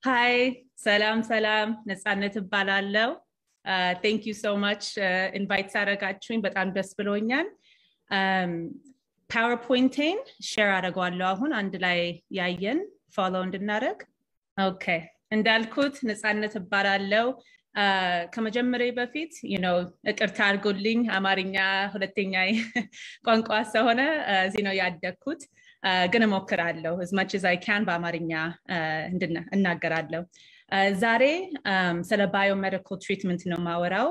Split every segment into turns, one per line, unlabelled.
Hi, salam. ነፃነት እባላለሁ. Thank you so much. Invite ሳረጋችሁኝ በጣም ደስ ብሎኛል. PowerPoint-ን share አደርጋለሁ አሁን አንድ ላይ ያየን follow እንድናደርግ. Okay. እንዳልኩት ነፃነት እባላለሁ. ከመጀመሪያ በፊት ይቅርታ አድርጉልኝ አማርኛ ሁለተኛ ቋንቋ ስለሆነ እዚህ ነው ያደግኩት. ግን እሞክራለሁ as much as I can በአማርኛ እናገራለሁ. ዛሬ ስለ biomedical treatment ነው ማወራው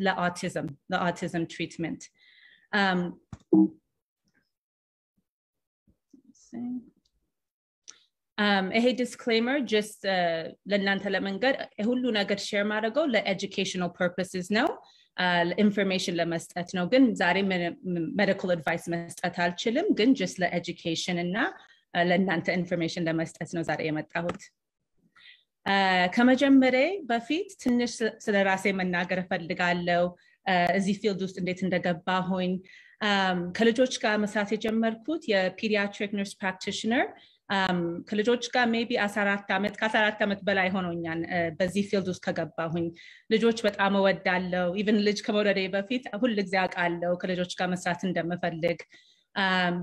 ለautism treatment. ይሄ disclaimer just ለእናንተ ለመንገር ሁሉ ነገር share ማድረገው ለeducational purposes ነው. Information ለመስጠት ነው ግን ዛሬ medical advice መስጠት አልችልም ግን just ለeducation እና ለእናንተ information ለመስጠት ነው ዛሬ የመጣሁት. ከመጀመሪያ በፊት ትንሽ ስለራሴ መናገር ፈልጋለሁ. እዚህ field ውስጥ እንዴት እንደገባሁኝ ከልጆች ጋር መስራት የጀመርኩት የpediatric nurse practitioner ከልጆች ጋር maybe 14 ዓመት በላይ ሆኖኛል በዚህ field ውስጥ ከገባሁኝ. ልጆች በጣም እወዳለሁ. even ልጅ ከመውለዴ በፊት ሁሉ ጊዜ አውቃለሁ ከልጆች ጋር መስራት እንደምፈልግ.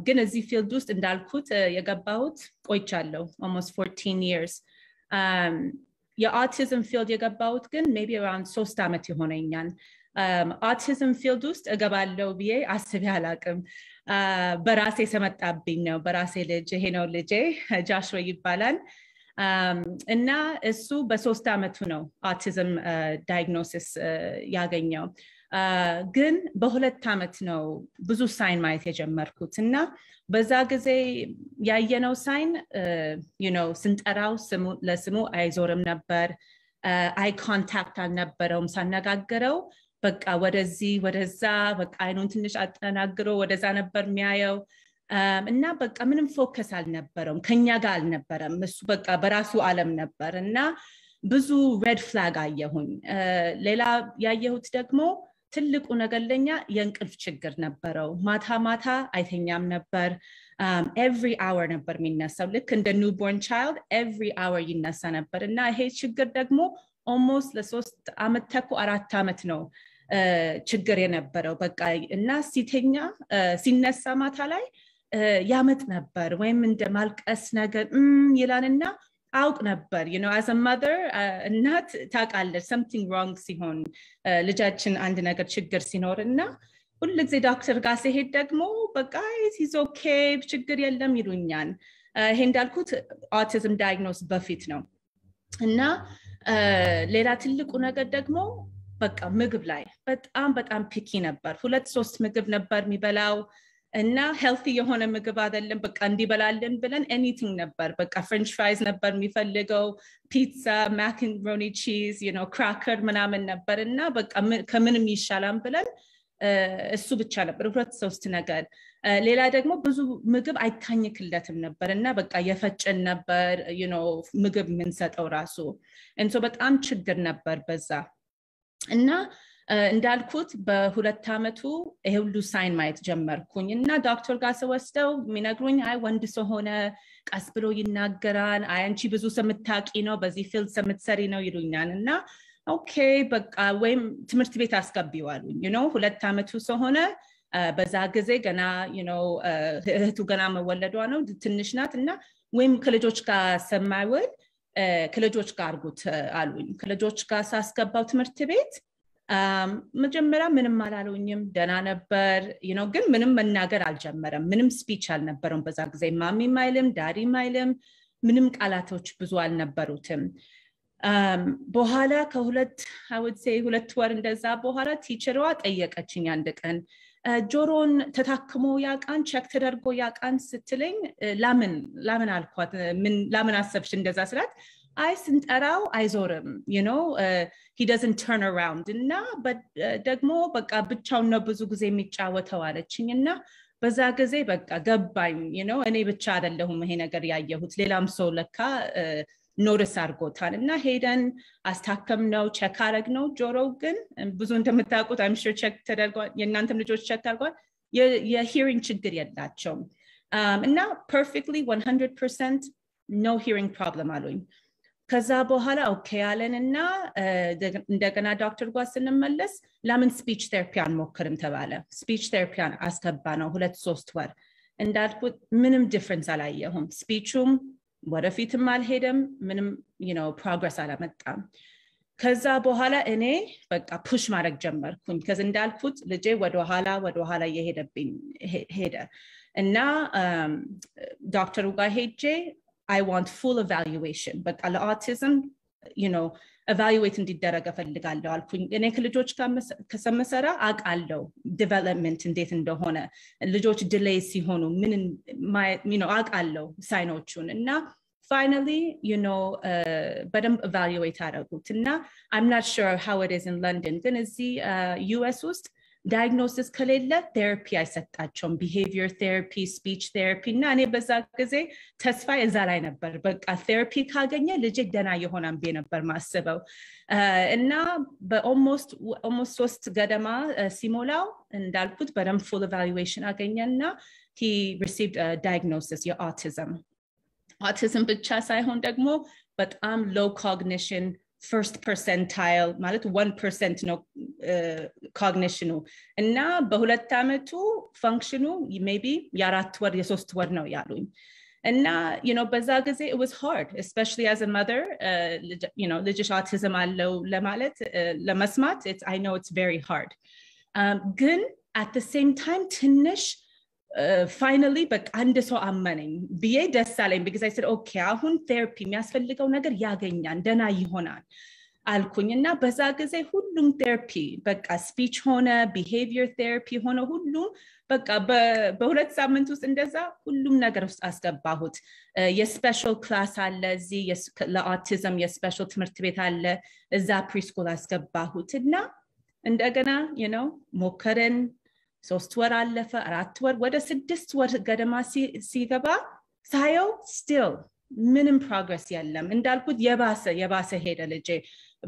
ግን እዚህ field ውስጥ እንዳልኩት የገባሁት ቆይቻለሁ almost 14 years. የautism field የገባሁት ግን maybe around 3 ዓመት ይሆነኛል. autism field ውስጥ እገባለሁ ብዬ አስቤ አላቅም. በራሴ ሰመጣብኝ ነው በራሴ ልጅ ይሄ ነው ልጄ ጃሽዋ ይባላል. እና እሱ በ3 ዓመቱ ነው autism diagnosis ያገኘው. ግን በ2 ዓመት ነው ብዙ ሳይን ማየት የጀመርኩት እና በዛ ጊዜ ያየነው ሳይን ስንጠራው ለስሙ አይዞርም ነበር. አይ ኮንታክት አልነበረውም ሳነጋግረው በቃ ወደዚህ ወደዛ በቃ አይኑን ትንሽ አጠናግሮ ወደዛ ነበር የሚያየው. እና በቃ ምንም ፎከስ አልነበረውም ከኛ ጋር አልነበረም. እሱ በቃ በራሱ ዓለም ነበር እና ብዙ ሬድ ፍላግ አየሁኝ. ሌላ ያየሁት ደግሞ ትልቁ ነገር ለኛ የእንቅልፍ ችግር ነበረው. ማታ አይተኛም ነበር. every hour ነበር የሚነሳው ልክ እንደ newborn child every hour ይነሳ ነበር እና ይሄ ችግር ደግሞ almost ለ3 ዓመት ተኩል 4 ዓመት ነው ችግር የነበረው በቃ እና ሲነሳ ማታ ላይ ያመጥ ነበር ወይም እንደ ማልቀስ ነገር ይላልና አውቅ ነበር as a mother እናት ታውቃለች something wrong ሲሆን ልጃችን አንድ ነገር ችግር ሲኖርና ሁሉ ጊዜ ዶክተር ጋር ሲሄድ ደግሞ በቃ he's okay ችግር የለም ይሉኛል. ይሄ እንዳልኩት autism diagnosis በፊት ነው እና ሌላ ትልቁ ነገር ደግሞ በቃ ምግብ ላይ በጣም ፒኪ ነበር. 2-3 ምግብ ነበር የሚበላው እና ሄልቲ የሆነ ምግብ አይደለም በቃ እንዲበላልን ብለን anything ነበር በቃ french fries ነበር የሚፈልገው pizza macaroni cheese cracker ምናምን ነበር እና በቃ ከምንም ይሻላል ብለን እሱ ብቻ ነበር 2-3 ነገር. ሌላ ደግሞ ብዙ ምግብ አይታኝክለትም ነበር እና በቃ የፈጨን ነበር ምግብ ምንሰጠው ራሱ እንሶ በጣም ችግር ነበር በዛ. እና እንዳልኩት በ2 ዓመቱ ይሄ ሁሉ ሳይን ማየት ጀመርኩኝ እና ዶክተር ጋር ስወስደው የሚነግሩኝ አይ ወንድ ሰው ሆነ ቀስ ብሎ ይናገራል አይ አንቺ ብዙ ሰምታቂ ነው በዚህ ፊልድ ሰምትሰሪ ነው ይሉኛል እና ኦኬ በቃ ወይም ትምህርት ቤት አስገቢዋሉኝ 2 ዓመቱ ሰው ሆነ በዛ ጊዜ ገና እህቱ ገና መወለዷ ነው ትንሽ ናት እና ወይም ከልጆች ጋር ሰማይወል ከልጆች ጋር አርጉት አሉኝ. ከልጆች ጋር ሳስገባው ትምህርት ቤት መጀመሪያ ምንም አላሉኝም ደና ነበር ግን ምንም መናገር አልጀመረም. ምንም ስፒች አልነበረውም በዛ ጊዜ ማሚ ማይልም ዳዲ ማይልም ምንም ቃላቶች ብዙ አልነበሩትም. በኋላ I would say 2 ወር እንደዛ በኋላ ቲቸሯ ጠየቀችኝ አንድ ቀን ጆሮን ተታክሞ ያቃን ቼክ ተደርጎ ያቃን ስትለኝ ለምን አልኳት ለምን አሰብሽ እንደዛ ስላት አይ ስንጠራው አይዞርም he doesn't turn around እና ደግሞ በቃ ብቻውን ነው ብዙ ጊዜ የሚጫወተው አለችኝና በዛ ጊዜ በቃ ገባኝ እኔ ብቻ አይደለሁም ይሄ ነገር ያየሁት ሌላም ሰው ለካ ኖቲስ አድርጎታል እና ሄደን አስታከምነው ቼክ አደረግነው. ጆሮው ግን ብዙ እንደምታውቁት I'm sure ቼክ ተደርጓል የእናንተም ልጆች ቼክ ተደርጓል የሂሪንግ ችግር የላቸውም እና perfectly 100% no hearing problem አሉኝ. ከዛ በኋላ ኦኬ ያለንና እንደገና ዶክተር ጋር ስንመለስ ለምን ስፒች ቴራፒ አንሞክርም ተባለ ስፒች ቴራፒ አስገባ ነው 2-3 ወር እንዳልኩት ምንም ዲፈረንስ አላየሁም ስፒቹም ወደፊትም አልሄደም ምንም ፕሮግረስ አላመጣም ከዛ በኋላ እኔ በቃ ፑሽ ማድረግ ጀመርኩኝ ከዛ እንዳልኩት ልጄ ወደ ኋላ እየሄደብኝ ሄደ እና ዶክተሩ ጋር ሄጄ I want full evaluation but autism evaluate እንዲደረግ ፈልጋለሁ አልኩኝ እኔ ከልጆች ከሰመሰራ አቃለው development እንዴት እንደሆነ ልጆች ዲሌይ ሲሆኑ ምን አቃለው ሳይኖቹን እና finally በደንብ evaluate አደረጉት እና I'm not sure how it is in London ግን እዚህ US ውስጥ diagnosis ከሌለ therapy አይሰጣቸውም behavior therapy speech therapy እና እኔ በዛ ጊዜ ተስፋ እዛ ላይ ነበር በቃ therapy ካገኘ ልጅ ደና ይሆናል ነበር ማስበው እና almost 3 ገደማ ሲሞላው እንዳልኩት በደንብ full evaluation አገኘና he received a diagnosis of autism ብቻ ሳይሆን ደግሞ በጣም low cognition first percentile ማለት 1% ነው ኮግኒሽኑ እና በሁለት አመቱ ፈንክሽኑ maybe የ4 ወር የ3 ወር ነው ያሉኝ እና በዛ ጊዜ it was hard especially as a mother ልጅሽ autism አለው ለማለት ለመስማት I know it's very hard ግን at the same time ትንሽ finally በቃ አንድ ሰው አመነኝ ብዬ ደስ አለኝ because I said okay አሁን ቴራፒ የሚያስፈልገው ነገር ያገኛል ደና ይሆናል አልኩኝና በዛ ጊዜ ሁሉም ቴራፒ በቃ ስፒች ሆነ behavior therapy ሆነ ሁሉም በቃ በሁለት ሳምንት ውስጥ እንደዛ ሁሉም ነገር ውስጥ አስገባሁት የስፔሻል ክላስ አለ እዚህ ለአውቲዝም የስፔሻል ትምህርት ቤት አለ እዛ ፕሪስኩል አስገባሁትና እንደገና ሞከረን 3 ወር አለፈ 4 ወር ወደ 6 ወር ገደማ ሲገባ ሳየው still ምንም progress የለም እንዳልኩት የባሰ ሄደ ልጄ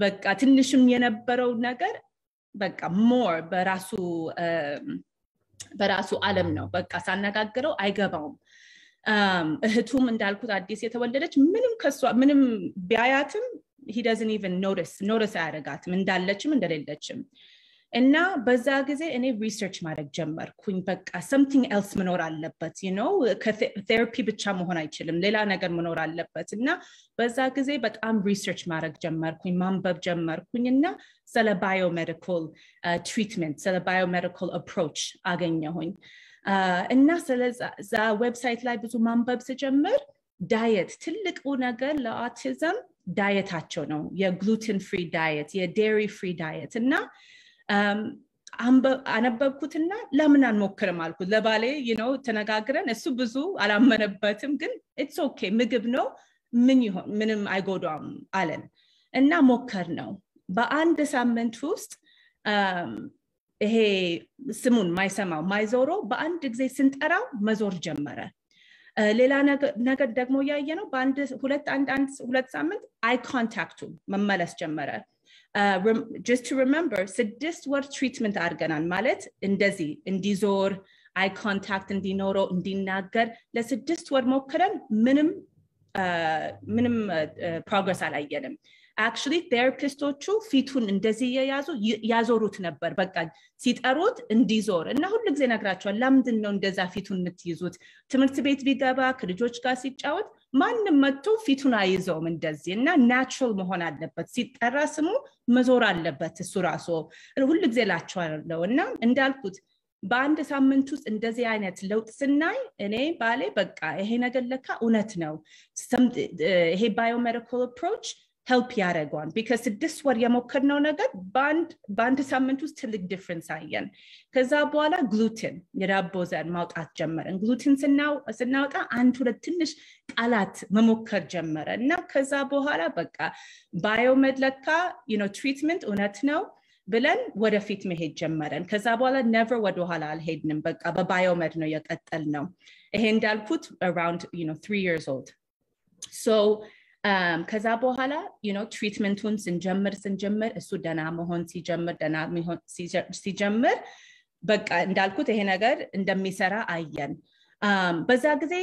በቃ ትንሽም የነበረው ነገር በቃ more በራሱ ዓለም ነው በቃ ሳነጋግረው አይገባውም እህቱም እንዳልኩት አዲስ የተወለደች ምንም ቢያያትም he doesn't even notice አያረጋትም እንዳለችም እንደሌለችም እና በዛ ጊዜ እኔ ሪሰርች ማድረግ ጀመርኩኝ በቃ something else መኖር አለበት ከቴራፒ ብቻ መሆን አይችልም ሌላ ነገር መኖር አለበት እና በዛ ጊዜ በጣም ሪሰርች ማድረግ ጀመርኩኝ ማንበብ ጀመርኩኝና ስለ biomedical treatment ስለ biomedical approach አገኘሁኝ እና ስለዛ ዌብሳይት ላይ ብዙ ማንበብ ስጀምር ዳየት ትልቁ ነገር ለአውቲዝም ዳየታቸው ነው የግሉተን ፍሪ ዳየት የዴሪ ፍሪ ዳየት እና አነበብኩትና ለምን አንሞክርም አልኩት ለባሌ ተነጋግረን እሱ ብዙ አላመነበትም ግን it's okay ምግብ ነው ምንም አይጎዳም አለን እና ሞከር ነው በአንድ ሳምንት ውስጥ ይሄ ስሙን ማይሰማው ማይዞሮ በአንድ ጊዜ ስንጠራው መዞር ጀመረ ሌላ ነገር ደግሞ ያየነው በአንድ ሁለት ሳምንት አይ ኮንታክቱ መመለስ ጀመረ just to remember 6 ወር ትሪትመንት አድርገናል ማለት እንደዚህ እንዲዞር አይ ኮንታክት እንዲኖረው እንዲናገር ለ6 ወር ሞክረን ምንም progress አላየንም actually therapistoቹ ፊቱን እንደዚህ ያዞሩት ነበር በቃ ሲጠሩት እንዲዞር እና ሁሉ ጊዜ ነግራቸዋል ለምንድን ነው እንደዛ ፊቱን የምትይዙት ትምህርት ቤት ቢገባ ከልጆች ጋር ሲጫወት ማንንም መጥቶ ፊቱን አይዘውም እንደዚህ እና ናቹራል መሆን አለበት ሲጠራ ስሙ መዞር አለበት እሱ ራሱ ሁሉ ጊዜ ላቸዋለሁ እና እንዳልኩት በአንድ ሳምንት ውስጥ እንደዚህ አይነት ለውጥ ስናይ እኔ ባሌ በቃ ይሄ ነገር ለካ እውነት ነው ይሄ biomedical approach help ያረጋዋል because 6 ወር የሞከርነው ነገር በአንድ ሳምንት ውስጥ ትልቅ ዲፈረንስ አየን ከዛ በኋላ ግሉተን የዳቦ ዘር ማውጣት ጀመረን ግሉተን ስናወጣ አንድ ሁለት ትንሽ ቃላት መሞከር ጀመረ እና ከዛ በኋላ በቃ ባዮሜድ ለካ ትሪትመንት እውነት ነው ብለን ወደፊት መሄድ ጀመረን ከዛ በኋላ never ወደ ኋላ አልሄድንም በቃ በባዮሜድ ነው የቀጠልነው ይሄ እንዳልኩት around 3 years old so ከዛ በኋላ ትሪትመንቱን ስንጀምር እሱ ደና መሆን ሲጀምር በቃ እንዳልኩት ይሄ ነገር እንደሚሰራ አየን በዛ ጊዜ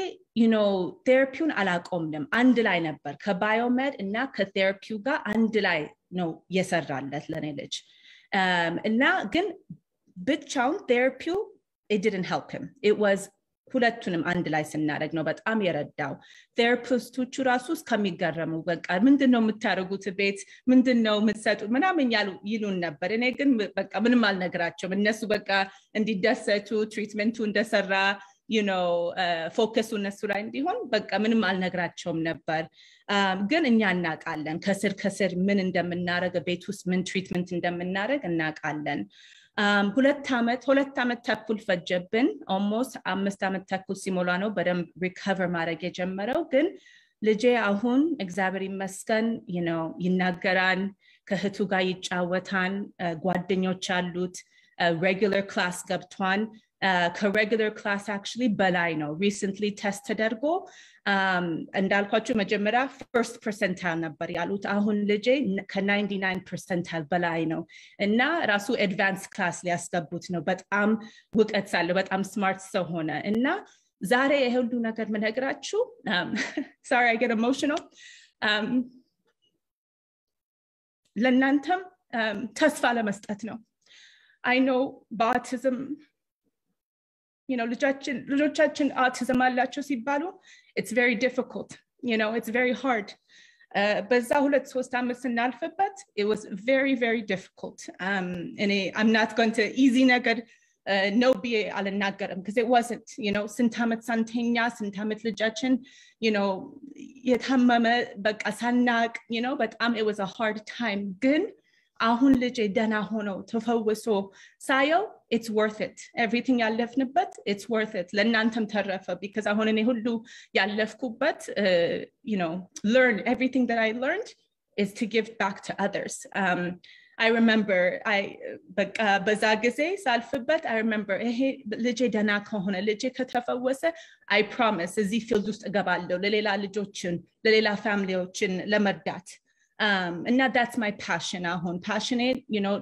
ቴራፒውን አላቆምንም አንድ ላይ ነበር ከባዮሜድ እና ከቴራፒው ጋር አንድ ላይ ነው የሰራለት ለኔ ልጅ እና ግን ብቻውን ቴራፒው it didn't help him it was ሁለቱንም አንድ ላይ ስናደርግ ነው በጣም የረዳው ቴራፒስቶቹ ራሱ እስከሚገረሙ በቃ ምንድነው የምታደርጉት ቤት ምንድነው የምትሰጡት ምናምን ይሉን ነበር እኔ ግን በቃ ምንም አልነግራቸውም እነሱ በቃ እንዲደሰቱ ትሪትመንቱ እንደሰራ ፎከሱ እነሱ ላይ እንዲሆን በቃ ምንም አልነግራቸውም ነበር ግን እኛ እናውቃለን ከስር ምን እንደምናደርግ ቤት ውስጥ ምን ትሪትመንት እንደምናደርግ እናውቃለን ሁለት ዓመት ተኩል ፈጀብን almost 5 ዓመት ተኩል ሲሞላ ነው በደንብ ሪከቨር ማድረግ የጀመረው ግን ልጄ አሁን እግዚአብሔር ይመስገን ይናገራል ከህቱ ጋር ይጫወታል ጓደኞች አሉት regular class ገብቷል ከሬጉላር ክላስ actually በላይ ነው recently test ተደርጎ እንዳልኳችሁ መጀመሪያ first percentile ነበር ያሉት አሁን ልጄ ከ99 percentile በላይ ነው እና ራሱ advanced class ሊያስገቡት ነው በጣም ውቀት ሳለው በጣም smart ሰው ሆነ እና ዛሬ የሁሉ ነገር ምነግራችሁ sorry I get emotional ለእናንተም ተስፋ ለመስጠት ነው I know autism ልጆቻችን autism አላቸው ሲባሉ it's very difficult it's very hard በዛ 2-3 ዓመት ስናልፍበት it was very very difficult I'm not going to easy ነገር no be አልናገርም because it wasn't ስንት ዓመት ሳንተኛ ስንት ዓመት ልጃችን የታመመ በቃ ሳናቅ በጣም it was a hard time ግን አሁን ልጄ ደና ሆኖ ተፈውሶ ሳየው it's worth it everything ያለፍንበት it's worth it ለእናንተም ተረፈ because አሁን እኔ ሁሉ ያለፍኩበት learn everything that I learned is to give back to others I remember በቃ በዛ ጊዜ ሳልፍበት I remember ይሄ ልጄ ደና ከሆነ ልጄ ከተፈወሰ I promise እዚህ ፊልድ ውስጥ እገባለሁ ለሌላ ልጆችን ለሌላ ፋሚሊዎችን ለመርዳት and that's my passion አሁን passion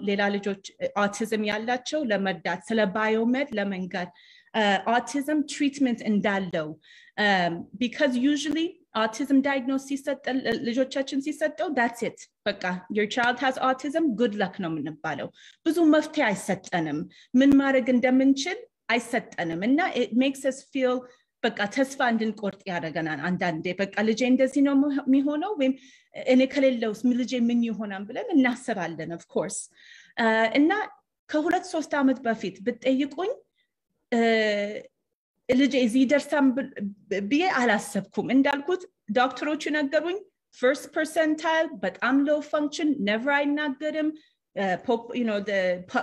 ሌላ ልጆች autism ያላቸው ለመርዳት ስለ biomed ለመንገር autism treatment እንዳለው because usually autism diagnosis ሲሰጠው ልጆቻችን ሲሰጠው that's it በቃ your child has autism good luck ነው የምንባለው ብዙ መፍትሄ አይሰጠንም ምን ማድረግ እንደምንችል አይሰጠንም እና it makes us feel በቃ ተስፋ እንድንቆርጥ ያደርገናል አንዳንዴ በቃ ልጄ እንደዚህ ነው የሚሆነው ወይም እኔ ከሌለውስ ልጄ ምን ይሆናል ብለን እናስባለን of course እና ከ2-3 ዓመት በፊት ብትጠይቁኝ ልጄ እዚህ ደርሳም ብዬ አላሰብኩም እንዳልኩት ዶክተሮቹ ነገሩኝ first percentile በጣም low function never አይናገርም the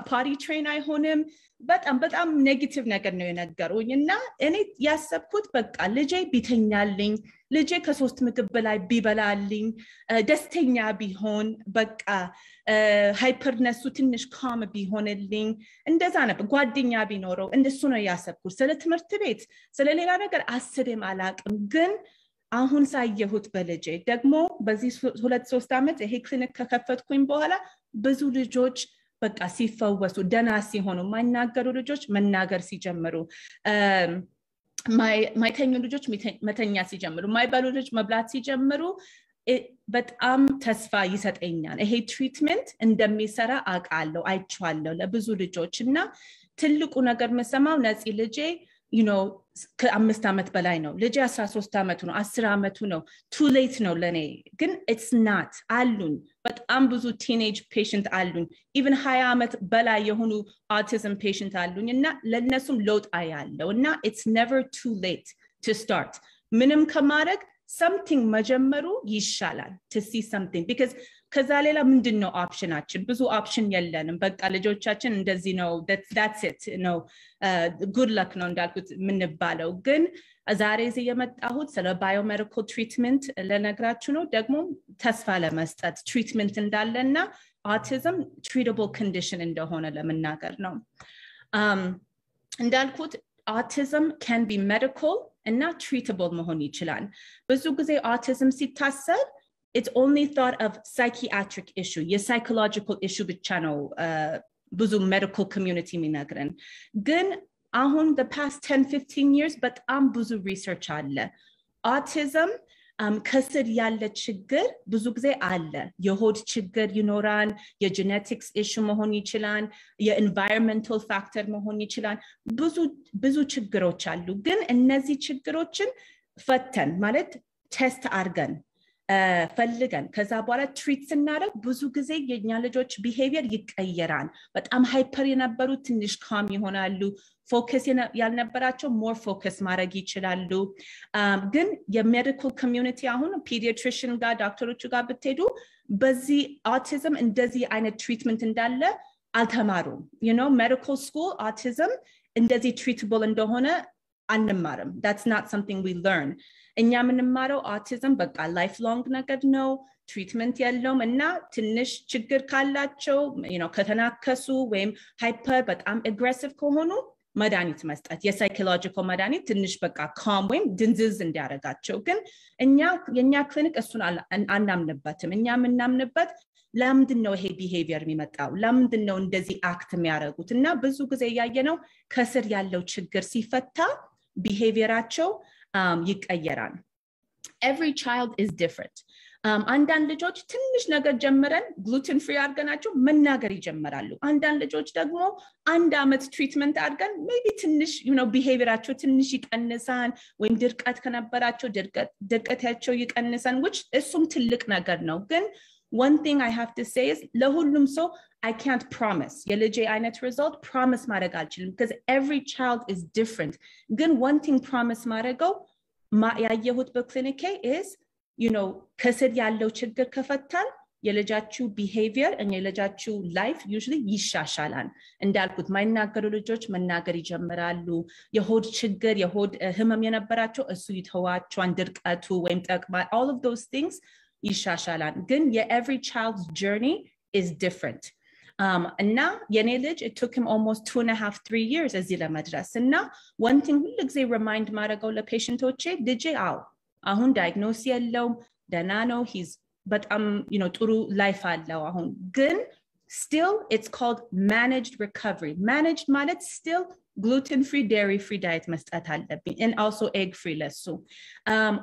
potty train አይሆንም በጣም ኔጌቲቭ ነገር ነው የነገሩኝ እና እኔ ያሰብኩት በቃ ልጄ ቢተኛልኝ ልጄ ከ3 ምግብ በላይ ቢበላልኝ ደስተኛ ቢሆን በቃ ሃይፐርነሱ ትንሽ calm ቢሆንልኝ እንደዛ ነበር ጓደኛ ቢኖረው እንደሱ ነው ያሰብኩት ስለ ትምህርት ቤት ስለ ሌላ ነገር አስቤም አላቅም ግን አሁን ሳየሁት በልጄ ደግሞ በዚህ 2-3 ዓመት ይሄ ክሊኒክ ከከፈትኩኝ በኋላ ብዙ ልጆች በቃ ሲፈወሱ ደና ሲሆኑ ማይናገሩ ልጆች መናገር ሲጀምሩ ማይተኙ ልጆች መተኛ ሲጀምሩ ማይበሉ ልጆች መብላት ሲጀምሩ በጣም ተስፋ ይሰጠኛል ይሄ ትሪትመንት እንደሚሰራ አውቃለሁ አይቻለሁ ለብዙ ልጆች እና ትልቁ ነገር መሰማው ነፂ ልጄ ከ5 ዓመት በላይ ነው ልጄ 13 ዓመቱ ነው 10 ዓመቱ ነው too late ነው ለኔ ግን it's not አሉን በጣም ብዙ teenage patient አሉን even 20 ዓመት በላይ የሆኑ autism patient አሉን እና ለነሱም ለውጥ አያለው እና it's never too late to start ምንም ከማድረግ something መጀመሩ ይሻላል to see something because ከዛ ሌላ ምንድነው ኦፕሽናችን ብዙ ኦፕሽን የለንም በቃ ልጆቻችን እንደዚህ ነው that's it good luck ነው እንዳልኩት ምንባለው ግን ዛሬ እዚህ የመጣሁት ስለ biomedical treatment ለነግራችሁ ነው ደግሞ ተስፋ ለመስጠት treatment እንዳለና autism treatable condition እንደሆነ ለመናገር ነው እንዳልኩት autism can be medical and not treatable መሆን ይችላል ብዙ ጊዜ autism ሲታሰብ it's only thought of psychiatric issue your psychological issue ብቻ ነው ብዙ medical community የሚነግረን ግን አሁን the past 10-15 years በጣም ብዙ research አለ autism ከስር ያለ ችግር ብዙ ጊዜ አለ የሆድ ችግር ይኖራል የጄኔቲክስ ኢሹ መሆን ይችላል የኤንቫይሮንመንታል ፋክተር መሆን ይችላል ብዙ ችግሮች አሉ ግን እነዚህ ችግሮችን ፈተን ማለት ቴስት አድርገን ፈልገን ከዛ በኋላ ትሪት ስናደርግ ብዙ ጊዜ የኛ ልጆች ቢሄቪየር ይቀየራል በጣም ሃይፐር የነበሩ ትንሽ ካም ይሆናሉ ፎከስ ያልነበራቸው ሞር ፎከስ ማድረግ ይችላሉ ግን የሜዲካል ኮሚዩኒቲ አሁን ፔዲያትሪሽን ጋር ዶክተሮቹ ጋር ብትሄዱ በዚህ autism እንደዚህ አይነት ትሪትመንት እንዳለ አልተማሩም medical school autism እንደዚህ treatable እንደሆነ አንማርም that's not something we learn እኛ የምንማረው autism በቃ lifelong ነገር ነው ትሪትመንት የለውም እና ትንሽ ችግር ካላቸው ከተናከሱ ወይም ሃይፐር በጣም aggressive ከሆኑ መድኃኒት መስጠት የሳይኮሎጂካል መድኃኒት ትንሽ በቃ calm ወይም ድንዝዝ እንዲያደርጋቸው ግን የኛ ክሊኒክ እሱን አናምንበትም እኛ የምናምንበት ለምንድን ነው ይሄ ቢሄቪየር የሚመጣው ለምንድን ነው እንደዚህ አክት የሚያደርጉት እና ብዙ ጊዜ ያየነው ከስር ያለው ችግር ሲፈታ behaviorአቸው ይቀየራል every child is different አንዳንድ ልጆች ትንሽ ነገር ጀምረን gluten free አድርገናቸው መናገር ይጀምራሉ አንዳንድ ልጆች ደግሞ አንድ አመት ትሪትመንት አድርገን maybe ትንሽ behaviorአቸው ትንሽ ይቀንሳል ወይም ድርቀት ከነበራቸው ድርቀታቸው ይቀንሳል which እሱም ትልቅ ነገር ነው ግን one thing I have to say is ለሁሉም ሰው I can't promise የልጄ አይነት result promise ማድረግ አልችልም because every child is different ግን one thing promise ማድረገው ያየሁት በክሊኒኬ is ከስር ያለው ችግር ከፈታን የልጃችሁ behavior እና የልጃችሁ life usually ይሻሻላል እንዳልኩት ማይናገሩ ልጆች መናገር ይጀምራሉ የሆድ ችግር የሆድ ህመም የነበራቸው እሱ ይተዋቸዋል ድርቀቱ ወይም ተቅማጥ all of those things ይሻሻላል ግን every child's journey is different እና የኔ ልጅ it took him almost 2.5-3 years እዚህ ለመድረስ እና one thing ሁሉ ጊዜ remind ማድረገው ለፔሽንቶቼ ልጄ አሁን ዳያግኖስ የለውም ደህና ነው he's በጣም ጥሩ ላይፍ አለው አሁን ግን still it's called managed recovery managed ማለት still gluten free dairy free diet መስጠት አለብኝ and also egg free ለሱ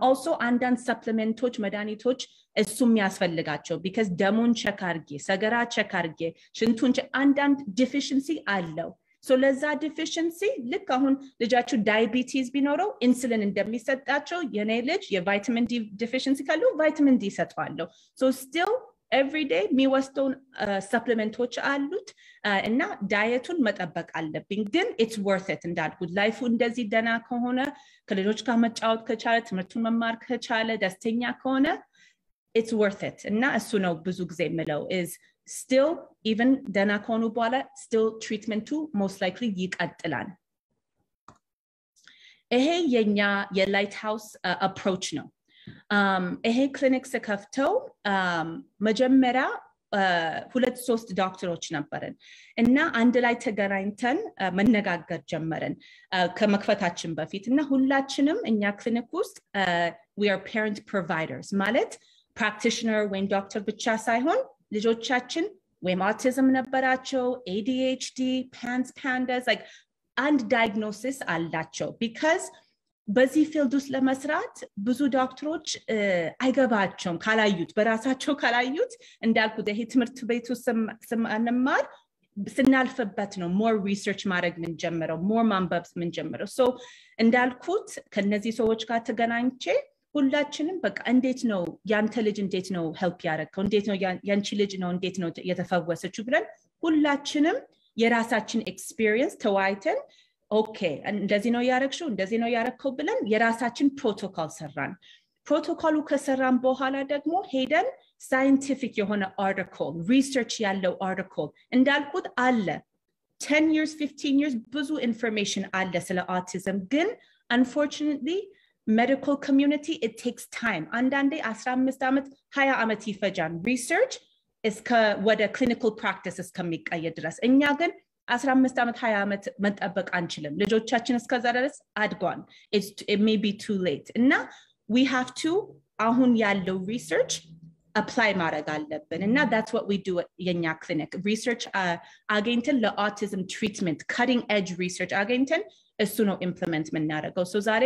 also አንዳንድ ሰፕሊሜንቶች መድኃኒቶች እሱም ያስፈልጋቸው because ደሙን ቼክ አድርጌ ሰገራ ቼክ አድርጌ ሽንቱን አንዳንድ deficiency አለው so ለዛ deficiency ልክ አሁን ልጃችሁ diabetes ቢኖረው ኢንሱሊን እንደሚሰጣቸው የኔ ልጅ የቫይታሚን ዲ deficiency ካለው ቫይታሚን ዲ ሰጥቷለሁ so still every day የሚወስደው ሰፕሊሜንቶች አሉት እና ዳየቱን መጠበቅ አለብኝ ግን it's worth it እንዳልኩት ላይፉ እንደዚህ ደና ከሆነ ከልጆች ጋር መጫወት ከቻለ ትምህርቱን መማር ከቻለ ደስተኛ ከሆነ it's worth it እና እሱ ነው ብዙ ጊዜ የምለው is still even ደና ከሆኑ በኋላ still treatment most likely ይቀጥላል ይሄ የኛ የላይትሃውስ approach ነው ይሄ ክሊኒክ ስከፍተው መጀመሪያ 2-3 ዶክተሮች ነበርን እና አንድ ላይ ተገናኝተን መነጋገር ጀመርን ከመክፈታችን በፊት እና ሁላችንም እኛ ክሊኒክ ውስጥ we are parent providers ማለት practitioner ወይም ዶክተር ብቻ ሳይሆን ልጆቻችን ወይም autism ነበራቸው ADHD pandas like and diagnosis አላቸው because በዚህ ፊልድ ውስጥ ለመስራት ብዙ ዶክተሮች አይገባቸውም ካላዩት በራሳቸው ካላዩት እንዳልኩት ይሄ ትምህርት ቤቱ ስንማር ስናልፈበት ነው more research ማድረግ ምን ጀመረው more ማንበብ ምን ጀመረው so እንዳልኩት ከነዚህ ሰዎች ጋር ተገናኝቼ ሁላችንም በቃ እንዴት ነው ያንተ ልጅ እንዴት ነው help ያደረገው እንዴት ነው ያንቺ ልጅ ነው እንዴት ነው የተፈወሰችው ብለን ሁላችንም የራሳችን experience ተዋይተን okay እንደዚህ ነው ያረክሽው እንደዚህ ነው ያረከው ብለን የራሳችን ፕሮቶኮል ሰራን ፕሮቶኮሉ ከሰራን በኋላ ደግሞ ሄደን ሳይንቲፊክ የሆነ አርቲክል ሪሰርች ያለው አርቲክል እንዳልኩት አለ 10 years 15 years ብዙ ኢንፎርሜሽን አለ ስለ autism ግን unfortunately medical community it takes time አንዳንዴ 15 ዓመት 20 ዓመት ይፈጃል research ወደ clinical practice እስከሚቀየር ድረስ እኛ ግን 15 ዓመት 20 ዓመት መጠበቅ አንችልም ልጆቻችን እስከዛ ድረስ አድጓል it may be too late እና we have to አሁን ያለው research apply ማድረግ አለብን እና that's what we do at የኛ clinic research አገኝተን ለautism treatment cutting edge research አገኝተን እሱ ነው implement የምናደርገው so ዛሬ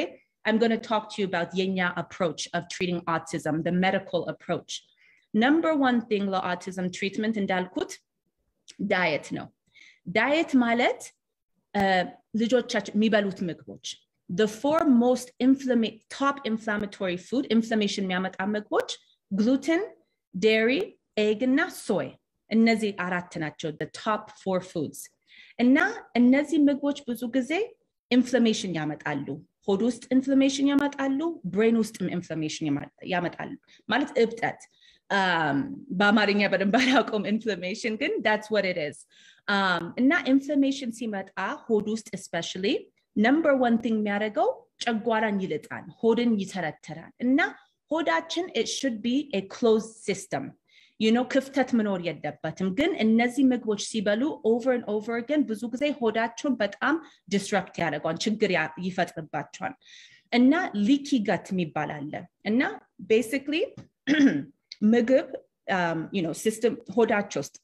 I'm going to talk to you about የኛ approach of treating autism the medical approach number one thing ለautism treatment እንዳልኩት diet ነው diet ማለት ልጆቻችን የሚበሉት ምግቦች the four most top inflammatory food inflammation የሚያመጣ ምግቦች gluten dairy egg እና soy እነዚህ አራት ናቸው the top four foods እና እነዚህ ምግቦች ብዙ ጊዜ inflammation ያመጣሉ ሆድ ውስጥ inflammation ያመጣሉ brain ውስጥም inflammation ያመጣሉ ማለት እብጠት በአማርኛ በደንብ አላውቀውም inflammation ግን that's what it is እና inflammation ሲመጣ ሆድ ውስጥ especially number one thing የሚያደርገው ጨጓራን ይልጣል ሆድን ይተረተራል እና ሆዳችን it should be a closed system you know ክፍተት መኖር የለበትም ግን እነዚህ ምግቦች ሲበሉ over and over again ብዙ ጊዜ ሆዳቸውን በጣም disrupt ያደርጋል ችግር ይፈጥርባቸዋል እና leaky gut የሚባል አለ እና basically ምግብ you know system ሆዳቸው ውስጥ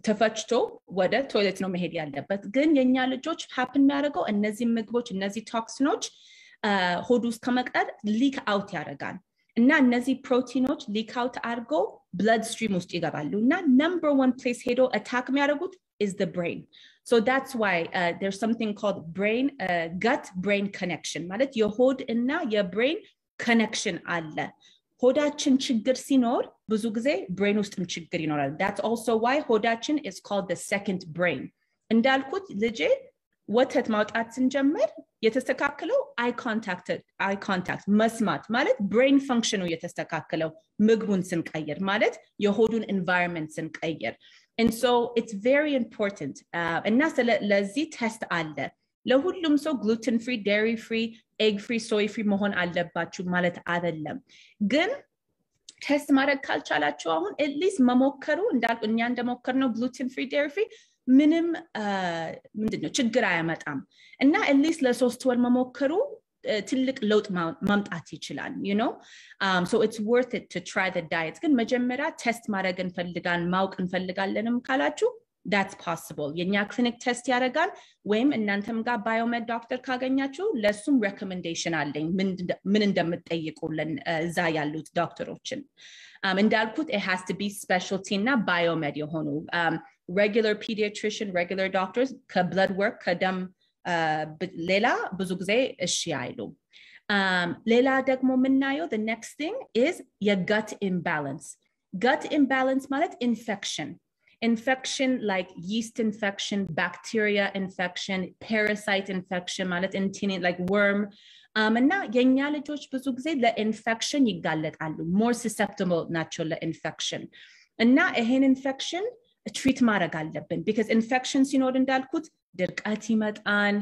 ተፈጭቶ ወደ ቶይሌት ነው መሄድ ያለበት ግን የኛ ልጆች happen የሚያደርገው እነዚህ ምግቦች እነዚህ ቶክሲኖች ሆድ ውስጥ ከመቅረት leak out ያደርጋል እና እነዚህ ፕሮቲኖች leak out አድርገው blood stream ውስጥ ይገባሉ እና number one place ሄዶ attack የሚያደርጉት is the brain so that's why there's something called brain gut brain connection ማለት የሆድ እና የbrain connection አለ ሆዳችን ችግር ሲኖር ብዙ ጊዜ brain ውስጥም ችግር ይኖራል that's also why ሆዳችን is called the second brain እንዳልኩት ልጄ ወተት ማውጣት ስንጀምር የተስተካከለው eye contact መስማት ማለት brain function ነው የተስተካከለው ምግቡን ስንቀይር ማለት የሆዱን environment ስንቀይር and so it's very important እና ለዚህ ቴስት አለ ለሁሉም ሰው gluten free dairy free egg free soy free መሆን አለባችሁ ማለት አይደለም ግን ቴስት ማድረግ ካልቻላችሁ አሁን at least መሞከሩ እንዳልኩ እኛ እንደሞከርነው gluten free dairy free ምንም ምንድነው ችግር አያመጣም እና at least ለ3 ወር መሞከሩ ትልቅ ለውጥ ማምጣት ይችላል you know so it's worth it to try the diet ግን መጀመሪያ ቴስት ማድረግ እንፈልጋለን ማወቅ እንፈልጋለንም ካላችሁ that's possible የኛ ክሊኒክ ቴስት ያደርጋል ወይም እናንተም ጋር ባዮሜድ ዶክተር ካገኛችሁ ለሱም ሬኮሜንዴሽን አለኝ ምን እንደምትጠይቁልን እዛ ያሉት ዶክተሮችን እንዳልኩት it has to be specialty እና ባዮሜድ የሆኑ regular pediatrician regular doctors ከblood work ከደም ሌላ ብዙ ጊዜ እሺ አይሉ ሌላ ደግሞ ምናየው the next thing is your gut imbalance ማለት infection like yeast infection bacteria infection parasite infection ማለት like worm እና የኛ ልጆች ብዙ ጊዜ ለኢንፌክሽን ይጋለጣሉ more susceptible ናቸው ለኢንፌክሽን እና ይሄን ኢንፌክሽን treat ማድረግ አለብን because infection ሲኖር እንዳልኩት ድርቀት ይመጣን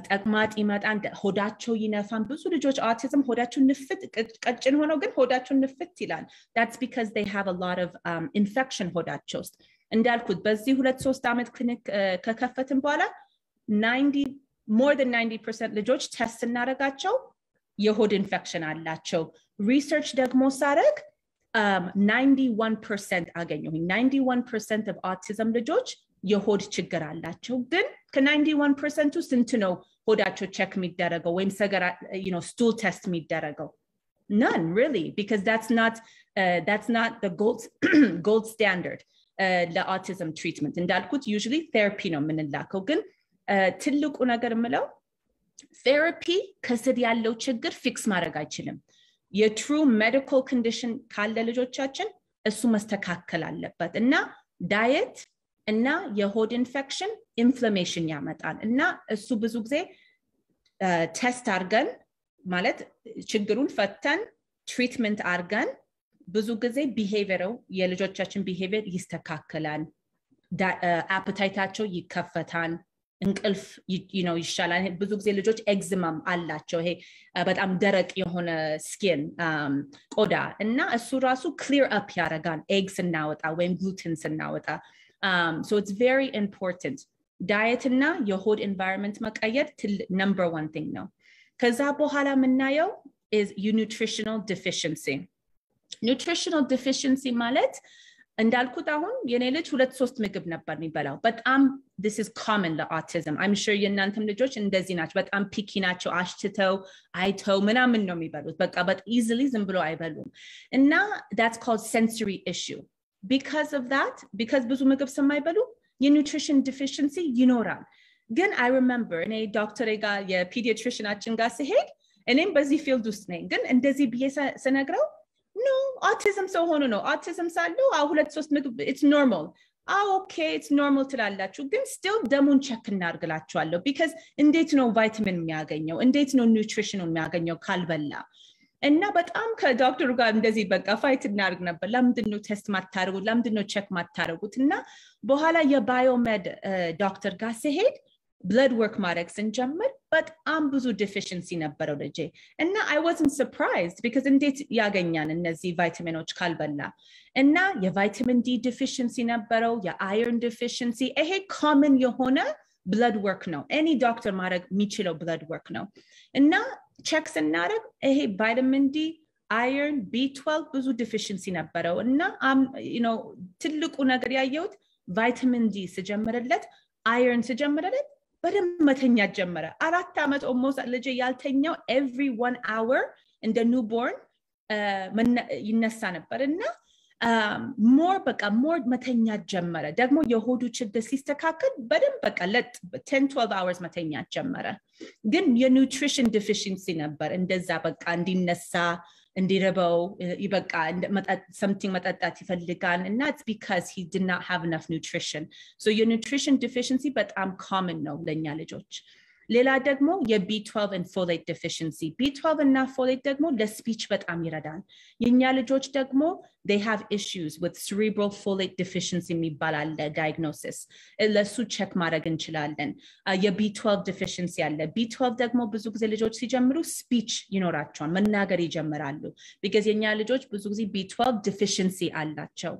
ተቅማጥ ይመጣን ሆዳቸው ይነፋን ብዙ ልጆች autism ሆዳቸው ንፍት ቀጭን ሆነው ግን ሆዳቸው ንፍት ይላል that's because they have a lot of infection ሆዳቸው ውስጥ እንዳልኩት በዚህ 2-3 አመት ክሊኒክ ከከፈትን በኋላ more than 90% ልጆች ቴስት እናደርጋቸው የሆድ ኢንፌክሽን አላቸው ሪሰርች ደግሞ ሳረግ 91% አገኘሁኝ 91% of autism ልጆች የሆድ ችግር አላቸው ግን ከ91% ስንት ነው ሆዳቸው ቼክ የሚደረገው ወይም ሰገራ you know stool test የሚደረገው none really because that's not the gold standard ለautism treatment እንዳልኩት usually therapy ነው የምንላከው ግን ትልቁ ነገር ምለው therapy ከስር ያለው ችግር ፊክስ ማድረግ አይችልም የtrue medical condition ካለ ልጆቻችን እሱ መስተካከል አለበት እና diet እና የሆድ ኢንፌክሽን ኢንፍላሜሽን ያመጣል እና እሱ ብዙ ጊዜ ቴስት አድርገን ማለት ችግሩን ፈተን ትሪትመንት አድርገን ብዙ ጊዜ ቢሄቪየሩ የልጆቻችን ቢሄቪየር ይስተካከላል አፐታይታቸው ይከፈታል እንቅልፍ you know ይሻላል ብዙ ጊዜ ልጆች ኤግዜማም አላቸው ይሄ በጣም ደረቅ የሆነ ስኪን ቆዳ እና እሱ ራሱ ክሊር አፕ ያደርጋል ኤግስ እናወጣ ወይም ግሉተን እናወጣ so it's very important diet እና የሆድ environment መቀየር number one thing ነው ከዛ በኋላ ምናየው is nutritional deficiency ማለት እንዳልኩት አሁን የኔ ልጅ 2-3 ምግብ ነበር የሚበላው በጣም this is common ለautism I'm sure የእናንተም ልጆች እንደዚህ ናቸው በጣም ፒኪ ናቸው አሽትተው አይተው ምናምን ነው የሚበሉት በቃ but easily ዝም ብሎ አይበሉም እና that's called sensory issue because of that because ብዙ ምግብ ስለማይበሉ የnutrition deficiency ይኖራል ግን I remember እኔ ዶክተር ጋር የፒዲያትሪሽናችን ጋር ሲሄድ እኔም በዚህ ፊልድ ውስጥ ነኝ ግን እንደዚህ ብዬ ስነግረው no autism so ሆኖ ነው autism ሳለው 2-3 ምግብ it's normal okay it's normal ትላላችሁ ግን still ደሙን ቼክ እናርግላችኋለሁ because እንዴት ነው ቫይታሚን የሚያገኘው እንዴት ነው ኒውትሪሽን የሚያገኘው ካልበላ እና በጣም ከዶክተሩ ጋር እንደዚህ በቃ ፋይት እናርግ ነበር ለምንድነው ቴስት ማታረጉት ለምንድነው ቼክ ማታረጉት እና በኋላ የባዮሜድ ዶክተር ጋር ሲሄድ blood work ማድረግ ስንጀምር በጣም ብዙ deficiency ነበረው ልጄ እና I wasn't surprised because እንዴት ያገኛን እነዚህ ቫይታሚኖች ካልበላ እና የቫይታሚን D deficiency ነበረው የአየርን deficiency ይሄ common የሆነ blood work ነው any doctor ማድረግ የሚችለው blood work ነው እና check ስናደርግ ይሄ vitamin D iron B12 ብዙ deficiency ነበረው እና you know ትልቁ ነገር ያየሁት vitamin D ስጀምርለት iron ስጀምርለት በደንብ መተኛት ጀመረ 4 ዓመት almost ልጅ ያልተኛው every 1 hour in the newborn ይነሳ ነበርና more መተኛት ጀመረ ደግሞ የሆዱ ችግር ሲስተካከል በደንብ በቃ 10-12 hours መተኛት ጀመረ ግን የnutrition deficiency ነበር እንደዛ በቃ እንዲነሳ እንዲረበው ይበቃ something መጠጣት ይፈልጋል and that's because he did not have enough nutrition so your nutrition deficiency በጣም common ነው ለኛ ልጆች ሌላ ደግሞ የB12 and folate deficiency B12 እና folate ደግሞ ለስፒች በጣም ይረዳል የኛ ልጆች ደግሞ they have issues with cerebral folate deficiency የሚባል አለ diagnosis ለሱ ቼክ ማድረግ እንችላለን የB12 deficiency አለ B12 ደግሞ ብዙ ጊዜ ልጆች ሲጀምሩ ስፒች ይኖራቸዋል መናገር ይጀምራሉ because የኛ ልጆች ብዙ ጊዜ B12 deficiency አላቸው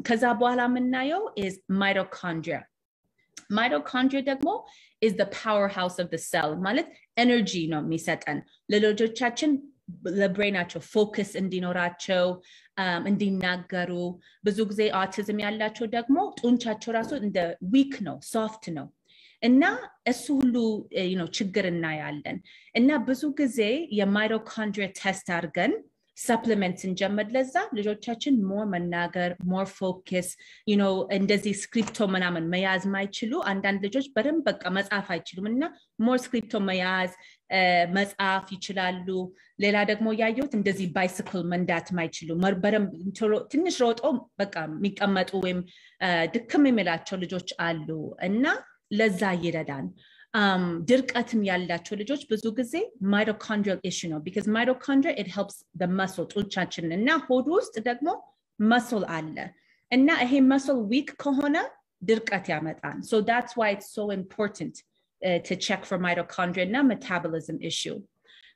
ከዛ በኋላ የምናየው is mitochondria ደግሞ is the powerhouse of the cell ማለት energy ነው የሚሰጠን ለልጆቻችን ለብሬናቸው ፎከስ እንዲኖራቸው እንዲናገሩ ብዙ ጊዜ autism ያላቸው ደግሞ ጡንቻቸው ራሱ እንደ weak ነው soft ነው እና እሱ ሁሉ you know ችግር እናያለን እና ብዙ ጊዜ የማይቶኮንድሪያ ቴስት አድርገን supplements እንጀምር ለዛ ልጆቻችን more መናገር more focus you know እንደዚህ ስክሪፕቶ ምናምን መያዝ ማይችሉ አንዳንድ ልጆች በደንብ በቃ መጻፍ አይችሉም እና more ስክሪፕቶ መያዝ መጻፍ ይችላሉ ሌላ ደግሞ ያየሁት እንደዚህ ባይሲክል መንዳት ማይችሉ በደንብ ትንሽ ሮጦ በቃ የሚቀመጡ ወይም ድክም የሚላቸው ልጆች አሉ እና ለዛ ይረዳን ድርቀትም ያላቸው ልጆች ብዙ ጊዜ mitochondrial issue ነው because mitochondria it helps the muscle ጡንቻችን እና ሆድ ውስጥ ደግሞ muscle አለ እና ይሄ muscle weak ከሆነ ድርቀት ያመጣል so that's why it's so important to check for mitochondria እና metabolism issue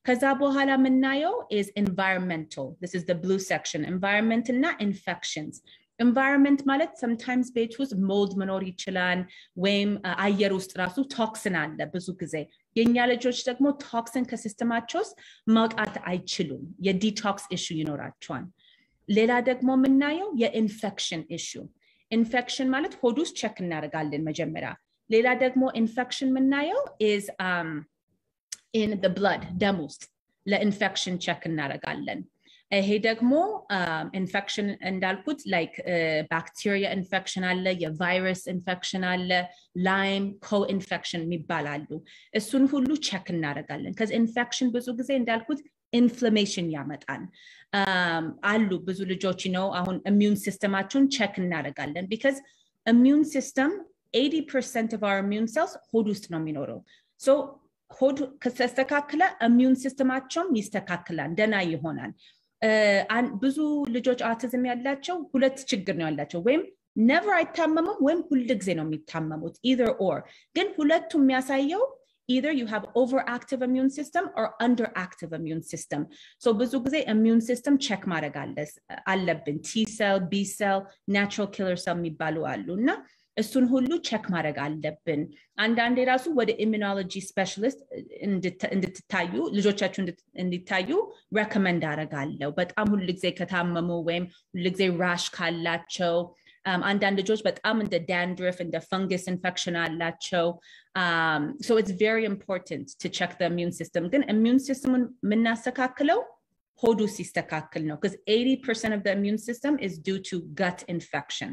ከዛ በኋላ የምናየው is environmental this is the blue section environment እና infections environment ማለት sometimes ቤት ውስጥ mold መኖር ይችላል ወይም አየር ውስጥ ራሱ ቶክሲን አለ ብዙ ጊዜ የኛ ልጆች ደግሞ ቶክሲን ከሲስተማቸው ውስጥ ማውጣት አይችሉም የዲቶክስ ኢሹ ይኖራቸዋል ሌላ ደግሞ የምናየው የኢንፌክሽን ኢሹ ኢንፌክሽን ማለት ሆድ ውስጥ ቼክ እናደርጋለን መጀመሪያ ሌላ ደግሞ ኢንፌክሽን የምናየው is in the blood ደም ውስጥ ለኢንፌክሽን ቼክ እናደርጋለን ይሄ ደግሞ ኢንፌክሽን እንዳልኩት like bacteria infection አለ የቫይረስ ኢንፌክሽን አለ ላይም co-infection የሚባላሉ እሱን ሁሉ ቼክ እናደርጋለን cuz ኢንፌክሽን ብዙ ጊዜ እንዳልኩት ኢንፍላሜሽን ያመጣል አሉ ብዙ ልጆች ነው አሁን immune systemአቸውን ቼክ እናደርጋለን because immune system 80% of our immune cells ሆድ ውስጥ ነው የሚኖረው so ሆድ ከተስተካከለ immune systemአቸውን ይስተካከላል ደና ይሆናል ብዙ ልጆች autism ያላቸው ሁለት ችግር ነው ያላቸው ወይም never አይታመሙም ወይም ሁሉ ጊዜ ነው የሚታመሙት either or ግን ሁለቱም የሚያሳየው either you have overactive immune system or underactive immune system so ብዙ ጊዜ immune system check ማድረግ አለብን T cell B cell natural killer cell የሚባሉ አሉና እሱን ሁሉ ቼክ ማድረግ አለብን አንዳንዴ ራሱ ወደ ኢሚዩኖሎጂ ስፔሻሊስት እንድትታዩ ልጆቻችሁ እንድታዩ ሬኮመንድ አደርጋለሁ በጣም ሁሉ ጊዜ ከታመሙ ወይም ሁሉ ጊዜ ራሽ ካላቸው አንዳንድ ልጆች በጣም እንደ dandruff እንደ fungus infection አላቸው so it's very important to check the immune system ግን immune system የምናስተካክለው ሆዱ ሲስተካከል ነው because 80% of the immune system is due to gut infection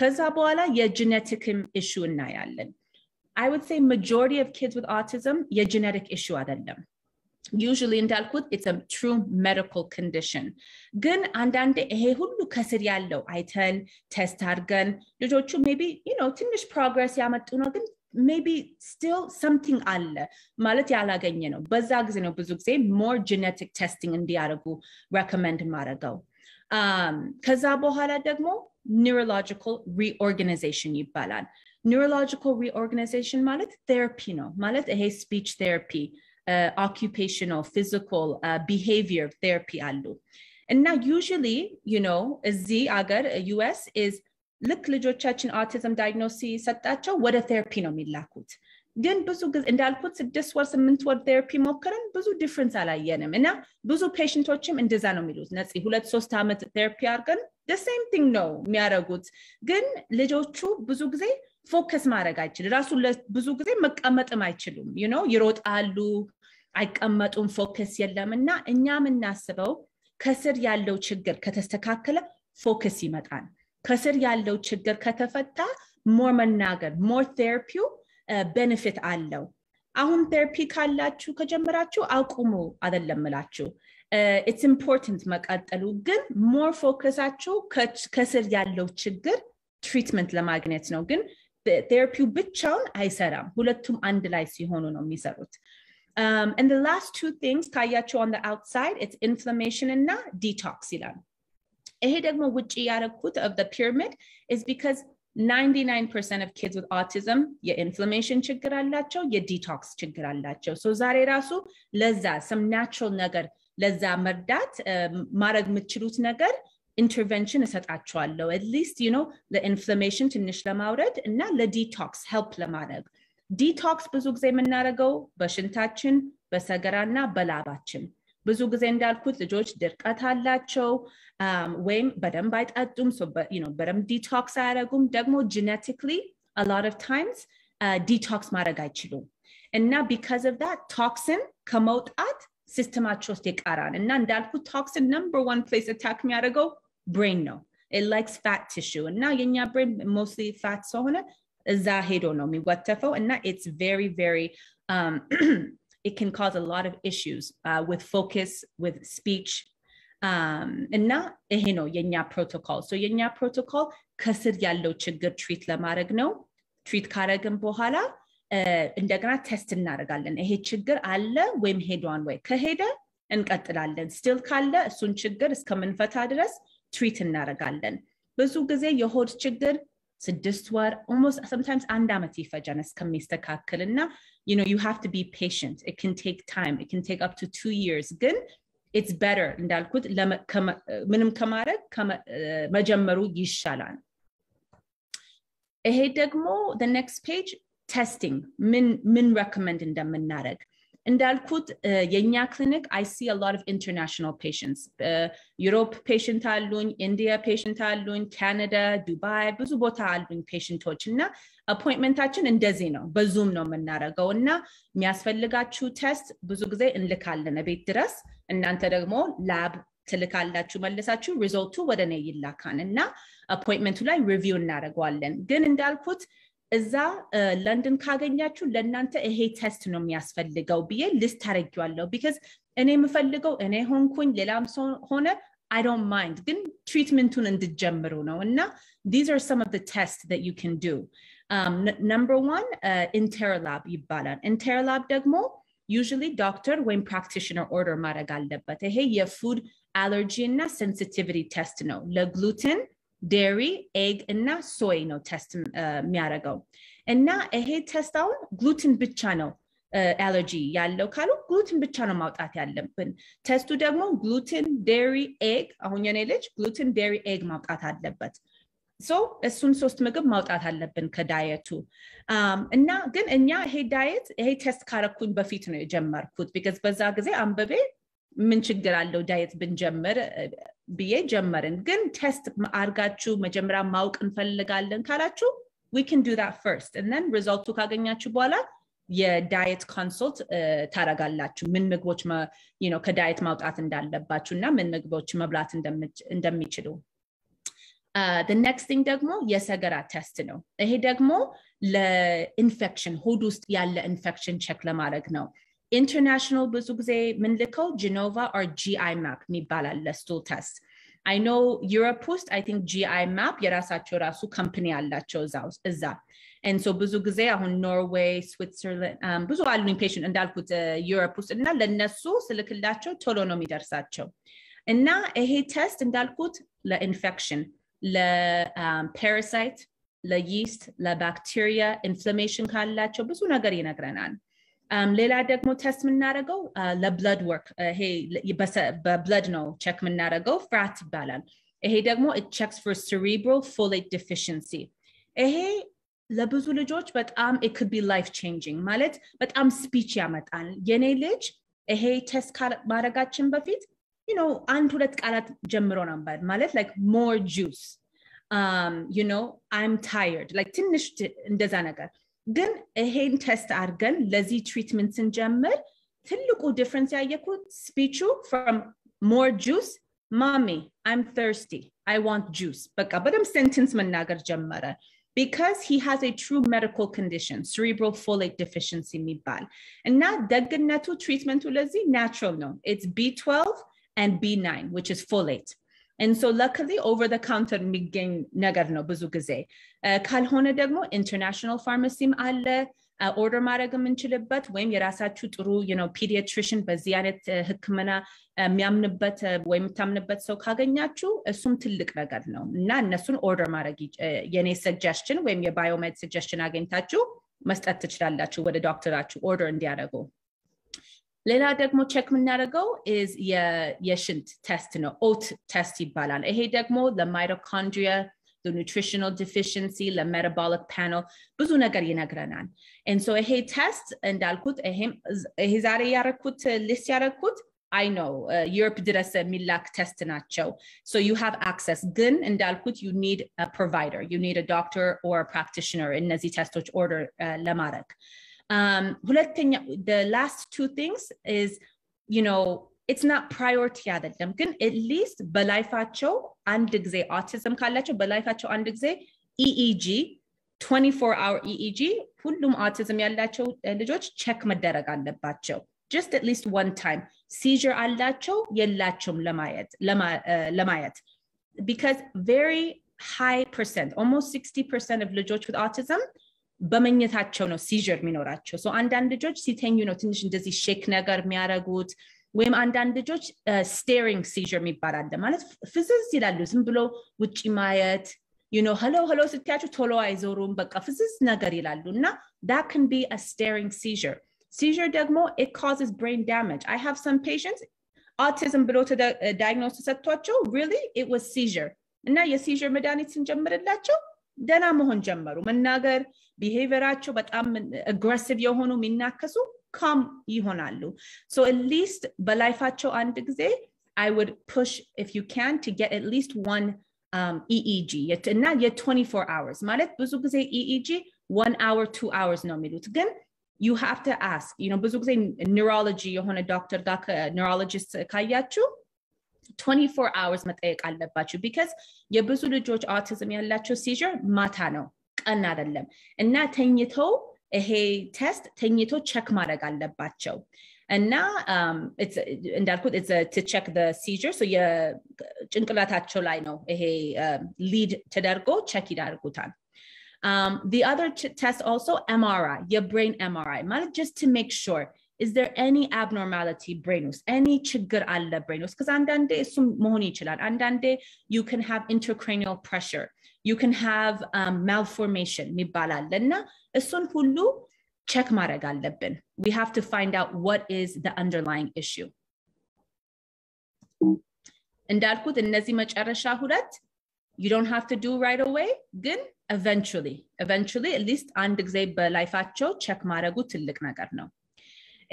ከዛ በኋላ የgenetic issue እናያለን I would say majority of kids with autism የgenetic issue አይደለም usually እንዳልኩት it's a true medical condition ግን አንዳንዴ ይሄ ሁሉ ከስር ያለው አይተን ቴስት አድርገን ልጆቹ maybe ትንሽ progress ያመጡ ነው ግን maybe still something አለ ማለት ያላገኘ ነው በዛ ጊዜ ነው ብዙ ጊዜ more genetic testing እንዲያደርጉ recommend ማድረገው ከዛ በኋላ ደግሞ neurological reorganization ይባላል neurological reorganization ማለት therapy ነው ማለት ይሄ speech therapy occupational physical behavior therapy አሉ እና usually እዚህ አገር US is ልክ ልጆቻችን autism diagnosis ሰጣቸው ወደ therapy ነው የሚላኩት ግን ብዙ ጊዜ እንዳልኩት 6 ወር 8 ወር therapy ሞከረን ብዙ difference አላየንም እና ብዙ ፔሽንቶችም እንደዛ ነው የሚሉት ነፂ 2-3 አመት therapy አድርገን the same thing ነው የሚያደርጉት ግን ልጆቹ ብዙ ጊዜ ፎከስ ማድረግ አይችልም ራሱ ብዙ ጊዜ መቀመጥም አይችሉም ይሮጣሉ አይቀመጡም ፎከስ የለምና እኛም እናስበው ከስር ያለው ችግር ከተስተካከለ ፎከስ ይመጣል ከስር ያለው ችግር ከተፈታ more መናገር more therapy benefit አለው አሁን therapy ካላችሁ ከጀመራችሁ አቁሙ አይደለም እላችሁ it's important መቀጠሉ ግን more ፎከሳችሁ ከስር ያለው ችግር ትሪትመንት ለማግኘት ነው ግን therapy ብቻውን አይሰራም ሁለቱም አንድ ላይ ሲሆኑ ነው የሚሰሩት and the last two things ካያችሁ on the outside it's inflammation and detox ይላል ይሄ ደግሞ ውጪ ያረኩት of the pyramid is because 99% of kids with autism የinflammation ችግር አላቸው የdetox ችግር አላቸው so ዛሬ ራሱ ለዛ some natural ነገር ለዛ መርዳት ማድረግ የምትችሉት ነገር intervention እሰጣቸዋለሁ at least the inflammation ትንሽ ለማውረድ እና ለdetox help ለማድረግ detox ብዙ ጊዜ የምናደርገው በሽንታችን በሰገራና በላባችን ብዙ ጊዜ እንዳልኩት ልጆች ድርቀት አላቸው ወይም በደንብ አይጣጡም so በደንብ detox አያደርጉም ደግሞ genetically a lot of times detox ማድረግ አይችሉም እና because of that toxin ከመውጣት ሲስተማቸው ውስጥ ይቀራል እና እንዳልኩት toxin number one place attack የሚያደርገው brain ነው it likes fat tissue እና የኛ brain mostly fat ስለሆነ እዛ ሄዶ ነው የሚወተፈው እና it's very very it can cause a lot of issues with focus with speech እና ይሄ ነው የኛ protocol so የኛ protocol ከስር ያለው ችግር ትሪት ለማድረግ ነው ትሪት ካረግን በኋላ እንደገና ቴስት እናደርጋለን ይሄ ችግር አለ ወይም ሄዷን ወይ ከሄደ እንቀጥላለን still ካለ እሱን ችግር እስከምንፈታ ድረስ ትሪት እናደርጋለን ብዙ ጊዜ የሆድ ችግር 6 ወር almost sometimes አንድ አመት ይፈጃል እስከሚስተካከልና you have to be patient it can take time it can take up to 2 years ግን it's better እንዳልኩት ምንም ከማድረግ መጀመሩ ይሻላል ይሄ ደግሞ the next page testing min recommend እንደምናደርግ እንዳልኩት የኛ clinic I see a lot of international patients Europe patient አሉኝ India patient አሉኝ Canada Dubai ብዙ ቦታ አሉኝ patientዎች እና appointmentታችን እንደዚህ ነው በዙም ነው የምናደርገው እና የሚያስፈልጋችሁ ቴስት ብዙ ጊዜ እንልካለን ቤት ድረስ እናንተ ደግሞ ላብ ትልካላችሁ መልሳችሁ ሪዛልቱ ወደኔ ይላካን እና appointmenቱ ላይ ሪቪው እናደርጋለን ግን እንዳልኩት እዛ ለንደን ካገኛችሁ ለእናንተ ይሄ ቴስት ነው የሚያስፈልገው ብዬ ሊስት አድርጌዋለሁ because እኔ የምፈልገው እኔ ሆንኩኝ ሌላም ሰው ሆነ I don't mind ግን ትሪትመንቱን እንድጀምሩ ነው እና these are some of the tests that you can do number 1 interlab ይባላል interlab ደግሞ usually doctor ወይም practitioner order ማድረግ አለበት ይሄ የfood allergy እና sensitivity test ነው ለgluten dairy egg እና soy ነው ቴስት የሚያደርገው እና ይሄ ቴስት አሁን gluten ብቻ ነው allergy ያለው ካሉ gluten ብቻ ነው ማውጣት ያለብን ቴስቱ ደግሞ gluten dairy egg አሁን የኔ ልጅ gluten dairy egg ማውጣት አለበት so እሱን ሶስት ምግብ ማውጣት አለብን ከዳየቱ እና ግን እኛ ይሄ ዳየት ይሄ ቴስት ካረኩኝ በፊት ነው የጀመርኩት because በዛ ጊዜ አንበቤ ምን ችግር አለው ዳየት ብንጀምር ብዬ ጀመርን ግን ቴስት አርጋችሁ መጀመሪያ ማውቅ እንፈልጋለን ካላችሁ we can do that first and then results ካገኛችሁ በኋላ የዳየት ኮንሰልት ታረጋላችሁ ምን ምግቦች ከዳየት ማውጣት እንዳለባችሁና ምን ምግቦች መብላት እንደሚችሉ the next thing ደግሞ የሰገራ ቴስት ነው ይሄ ደግሞ ለኢንፌክሽን ሆድ ውስጥ ያለ ኢንፌክሽን ቼክ ለማድረግ ነው international ብዙ ጊዜ ምን ልከው Genova or GI map የሚባላል ለስቶol test I know Europe ውስጥ I think GI map የራሳቸው ራሱ ካምፓኒ አላቸው እዛ and so ብዙ ጊዜ አሁን Norway Switzerland ብዙ አሉኝ ፔሽንት እንዳልኩት Europe ውስጥ እና ለነሱ ስልክላቸው ቶሎ ነው የሚደርሳቸው እና ይሄ ቴስት እንዳልኩት ለኢንፌክሽን ለፓራሳይት ለየስት ለባክቴሪያ ኢንፍላሜሽን ካላቸው ብዙ ነገር ይነግረናል ሌላ ደግሞ ቴስት ምናረገው ለብለድ ወርክ ይሄ በብለድ ነው ቼክ ምናረገው ፍራት ይባላል ይሄ ደግሞ it checks for cerebral folate deficiency ይሄ ለብዙ ልጆች በጣም it could be life changing ማለት በጣም ስፒች ያመጣል የኔ ልጅ ይሄ ቴስት ማረጋችን በፊት you know አንድ ሁለት ቃላት ጀምሮ ነበር ማለት like more juice you know I'm tired like ትንሽ እንደዛ ነገር ግን ይሄን ቴስት አድርገን ለዚህ ትሪትመንት ስንጀምር ትልቁ ዲፈረንስ ያየኩት ስፒቹ from more juice mommy I'm thirsty I want juice በቃ በደም ሴንተንስ መናገር ጀመረ because he has a true medical condition cerebral folate deficiency የሚባል እና ደግነቱ ትሪትመንቱ ለዚህ natural ነው it's B12 and B9 which is folate and so luckily over the counter የሚገኝ ነገር ነው ብዙ ጊዜ ካልሆነ ደግሞ international pharmacy አለ order ማድረግ የምንችልበት ወይም የራሳችሁ ጥሩ you know pediatrician በዚህ አይነት ህክምና የሚያምንበት ወይም የምታምንበት ሰው ካገኛችሁ እሱም ትልቅ ነገር ነው እና እነሱን order ማድረግ የኔ suggestion ወይም የባዮሜድ suggestion አገኝታችሁ መስጠት ትችላላችሁ ወደ ዶክተራችሁ order እንዲያደርጉ ሌላ ደግሞ ቼክ ምናደርገው is የሽንት ቴስት ነው ኦት ቴስት ይባላል ይሄ ደግሞ ለማይቶኮንድሪያ the nutritional deficiency the metabolic panel ብዙ ነገር ይነግረናል and so ይሄ ቴስት እንዳልኩት ይሄ ዛሬ ያረኩት ሊስት ያረኩት I know Europe ድረስ የሚላክ ቴስት ናቸው so you have access ግን እንዳልኩት you need a provider you need a doctor or a practitioner እነዚህ ቴስቶች order ለማድረግ ሁለተኛ the last two things is you know it's not priority አይደለም ግን at least በላይፋቸው አንድ ጊዜ autism ካላቸው በላይፋቸው አንድ ጊዜ EEG 24 hour EEG ሁሉም autism ያላቸው ልጆች ቼክ መደረግ አለባቸው just at least one time seizure አላቸው የላቸውም ለማየት because very high percent almost 60% of ልጆች with autism በመኝታቸው ነው seizure የሚኖራቸው so አንዳንድ ልጆች ሲተኙ ነው ትንሽ እንደዚህ ሼክ ነገር የሚያረጉት ወይም አንዳንድ ልጆች staring seizure የሚባል አለ ማለት ፍዝዝ ይላሉ ዝም ብሎ ውጪ ማየት you know hello ስትያቸው ቶሎ አይዞሩም በቃ ፍዝዝ ነገር ይላሉ እና that can be a staring seizure ደግሞ it causes brain damage I have some patients autism ብሎ diagnose ተሰጥቷቸው really it was seizure እና የseizure መድኃኒት ስንጀምርላቸው ደና መሆን ጀመሩ መናገር behaviorአቸው በጣም aggressive የሆኑ የሚናከሱ calm ይሆናሉ so at least በላይፋቸው አንድ ጊዜ I would push if you can to get at least one EEG እና የ24 hours ማለት ብዙ ጊዜ EEG 1 hour 2 hours ነው የሚሉት ግን you have to ask you know ብዙ ጊዜ neurology የሆነ ዶክተር ጋር neurologist ካያችሁ 24 hours መጠየቅ አለባችሁ because የብዙ ልጆች autism ያላቸው seizure ማታ ነው ቀን አይደለም እና ተኝተው ይሄ ቴስት ተኝቶ ቼክ ማድረግ አለባቸው እና it's እንዳልኩት it's to check the seizure so የጭንቅላታቸው ላይ ነው ይሄ lead ተደርጎ ቼክ ይዳርጉታል the other test also MRI your brain MRI ማለት just to make sure is there any abnormality brain ውስጥ any ችግር አለ brain ውስጥ because አንዳንዴ እሱ መሆን ይችላል አንዳንዴ you can have intracranial pressure you can have malformation የሚባላል እና እሱን ሁሉ ቼክ ማድረግ አለብን we have to find out what is the underlying issue እንዳልኩት እነዚህ መጨረሻ ሁለት you don't have to do right away ግን eventually at least አንድ ጊዜ በላይፋቸው ቼክ ማድረጉ ትልቅ ነገር ነው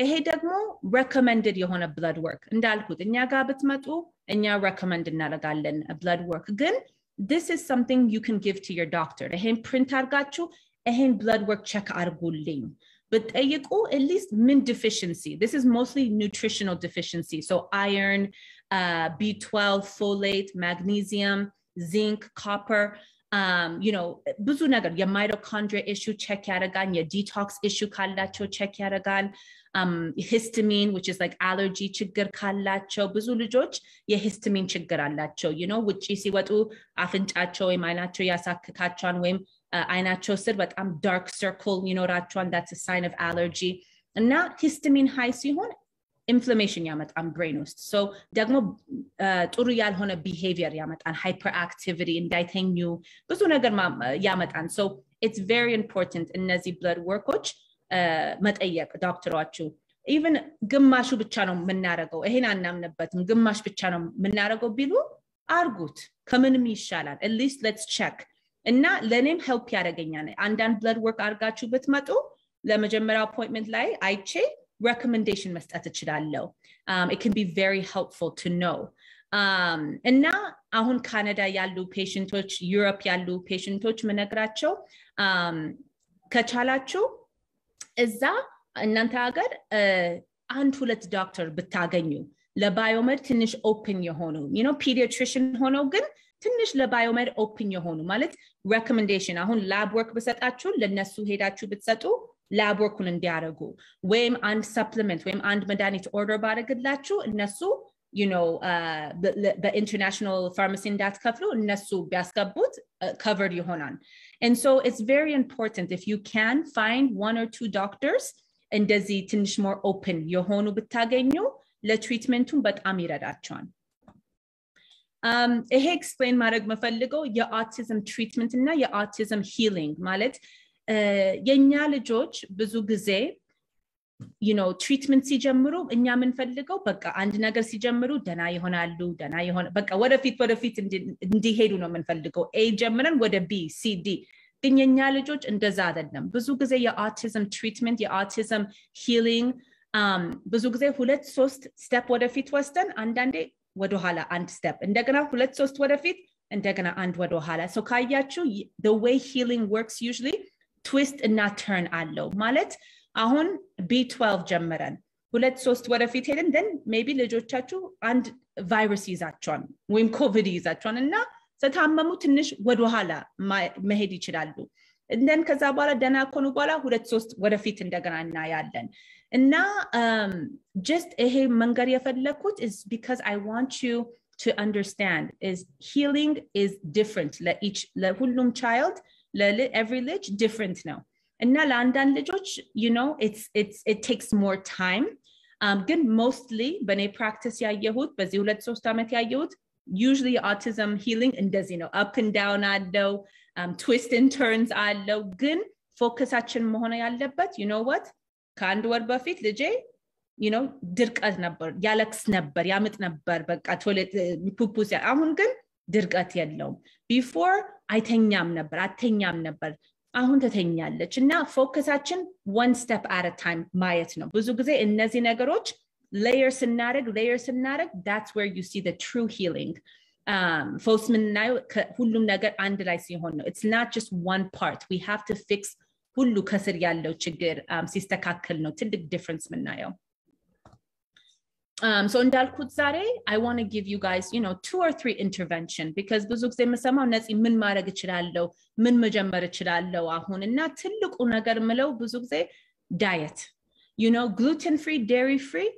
ይሄ ደግሞ recommended የሆነ blood work እንዳልኩት እኛ ጋር ብትመጡ እኛ recommend እናደርጋለን blood work ግን this is something you can give to your doctor ይሄን print አድርጋችሁ ይሄን blood work check አድርጉልኝ በጠይቁ at least min deficiency this is mostly nutritional deficiency so iron B12 folate magnesium zinc copper you know ብዙ ነገር የማይቶኮንድሪያ issue check ያደርጋል የdetox issue ካላቸው check ያደርጋል histamine which is like allergy ችግር ካላቸው ብዙ ልጆች የhistamine ችግር አላቸው you know ውጪ ሲወጡ አፍንጫቸው ወይ አይናቸው ያሳክካቸዋል ወይም አይናቸው ስር በጣም dark circle ይኖራቸዋል that's a sign of allergy እና histamine high ሲሆን inflammation ያመጣል brain ውስጥ so ደግሞ ጥሩ ያልሆነ behavior ያመጣል hyperactivity እንዳይተኙ ብዙ ነገር ያመጣል so it's very important እነዚህ blood workoች መጠየቅ ዶክተሮቹ even ግማሹ ብቻ ነው የምናደርገው ይሄን አናምንበትም ግማሽ ብቻ ነው የምናደርገው ቢሉ አርጉት ከምንም ይሻላል at least let's check እና ለኔም help ያደርገኛል አንዳንድ blood work አርጋችሁ ብትመጡ ለመጀመሪያ appointment ላይ አይቼ recommendation መስጠት እችላለሁ it can be very helpful to know እና አሁን ካናዳ ያሉ ፔሽንቶች ዩሮፕ ያሉ ፔሽንቶች መነግራቸው ከቻላችሁ እዛ እናንተ ሀገር አንድ ሁለት ዶክተር ብታገኙ ለባዮሜድ ትንሽ ኦፕን የሆኑ you know pediatrician ሆነው ግን ትንሽ ለባዮሜድ ኦፕን የሆኑ ማለት recommendation አሁን lab work በሰጣችሁ ለነሱ ሄዳችሁ ብትሰጡ lab workን እንዲያደርጉ ወይም አንድ supplement ወይም አንድ መድኃኒት order ባደርግላችሁ እነሱ you know the international pharmacy እንዳትከፍሉ እነሱ ቢያስገቡት covered ይሆናል and so it's very important if you can find one or two doctors እንደዚህ ትንሽ more open የሆኑ ብታገኙ ለትሪትመንቱን በጣም ይረዳቸዋል ይሄ explain ማድረግ መፈልገው የautism treatment እና የautism healing ማለት የኛ ልጆች ብዙ ጊዜ you know treatment ሲጀምሩ እኛ ምንፈልገው በቃ አንድ ነገር ሲጀምሩ ደና ይሆናሉ ደና ይሆነ በቃ ወደፊት እንዲሄዱ ነው ምንፈልገው A ጀምረን ወደ B C D ግን የኛ ልጆች እንደዛ አይደለም ብዙ ጊዜ የautism treatment የautism healing ብዙ ጊዜ 2-3 step ወደፊት ወስደን አንዳንዴ ወደ ኋላ አንድ step እንደገና 2-3 ወደፊት እንደገና አንድ ወደ ኋላ so ካያችሁ the way healing works usually twist and not turn አለው ማለት አሁን B12 ጀመረን 2-3 ወደፊት ሄደን then maybe ልጆቻችሁ አንድ ቫይረስ ይዛቸዋል ወይም ኮቪድ ይዛቸዋል እና ተታመሙ ትንሽ ወደ ኋላ መሄድ ይችላሉ and then ከዛ በኋላ ደና ኮኑ በኋላ 2-3 ወደፊት እንደገና እናያለን እና just ይሄ መንገር የፈለኩት is because I want you to understand is healing is different ለሁሉም child every ልጅ different ነው እና ለአንዳንድ ልጆች you know it takes more time ግን mostly በኔ practice ያየሁት በዚህ 2-3 ዓመት ያየሁት usually autism healing እንደዚህ ነው up and down አለው twist and turns አለው ግን ፎከሳችን መሆን ያለበት you know what ከአንድ ወር በፊት ልጄ you know ድርቀት ነበር ያለክስ ነበር ያምጥ ነበር በቃ ቶይሌት ፑፑስ አሁን ግን ድርቀት የለውም before አይተኛም ነበር አሁን ተተኛለች እና ፎከሳችን one step at a time ማየት ነው ብዙ ጊዜ እነዚህ ነገሮች layers እናደርግ that's where you see the true healing ፎስ ምናየው ሁሉም ነገር አንድ ላይ ሲሆን ነው it's not just one part we have to fix ሁሉ ከስር ያለው ችግር ሲስተካከል ነው ትልቅ difference ምናየው so እንዳልኩት ዛሬ I want to give you guys you know 2 or 3 intervention because ብዙ ጊዜ መሰማው ነፂ ምን ማድረግ ይችላልው ምን መጀመር ይችላልው አሁን እና ትልቁ ነገር ምለው ብዙ ጊዜ diet you know gluten free dairy free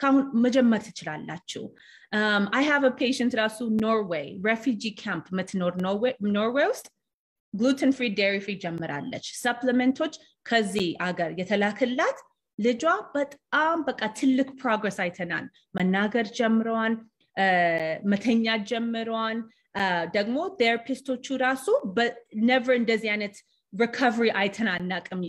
ካሁን መጀመር ትችላላችሁ I have a patient ራሱ Norway refugee camp ምትኖር Norway ውስጥ gluten free dairy free ጀምራለች supplemenቶች ከዚህ አገር የተላከላት ልጇ በጣም በቃ ትልቅ progress አይተናል መናገር ጀምሯን መተኛ ጀምሯን ደግሞ ቴራፒስቶቹ ራሱ but never እንደዚህ አይነት recovery አይተናናቅም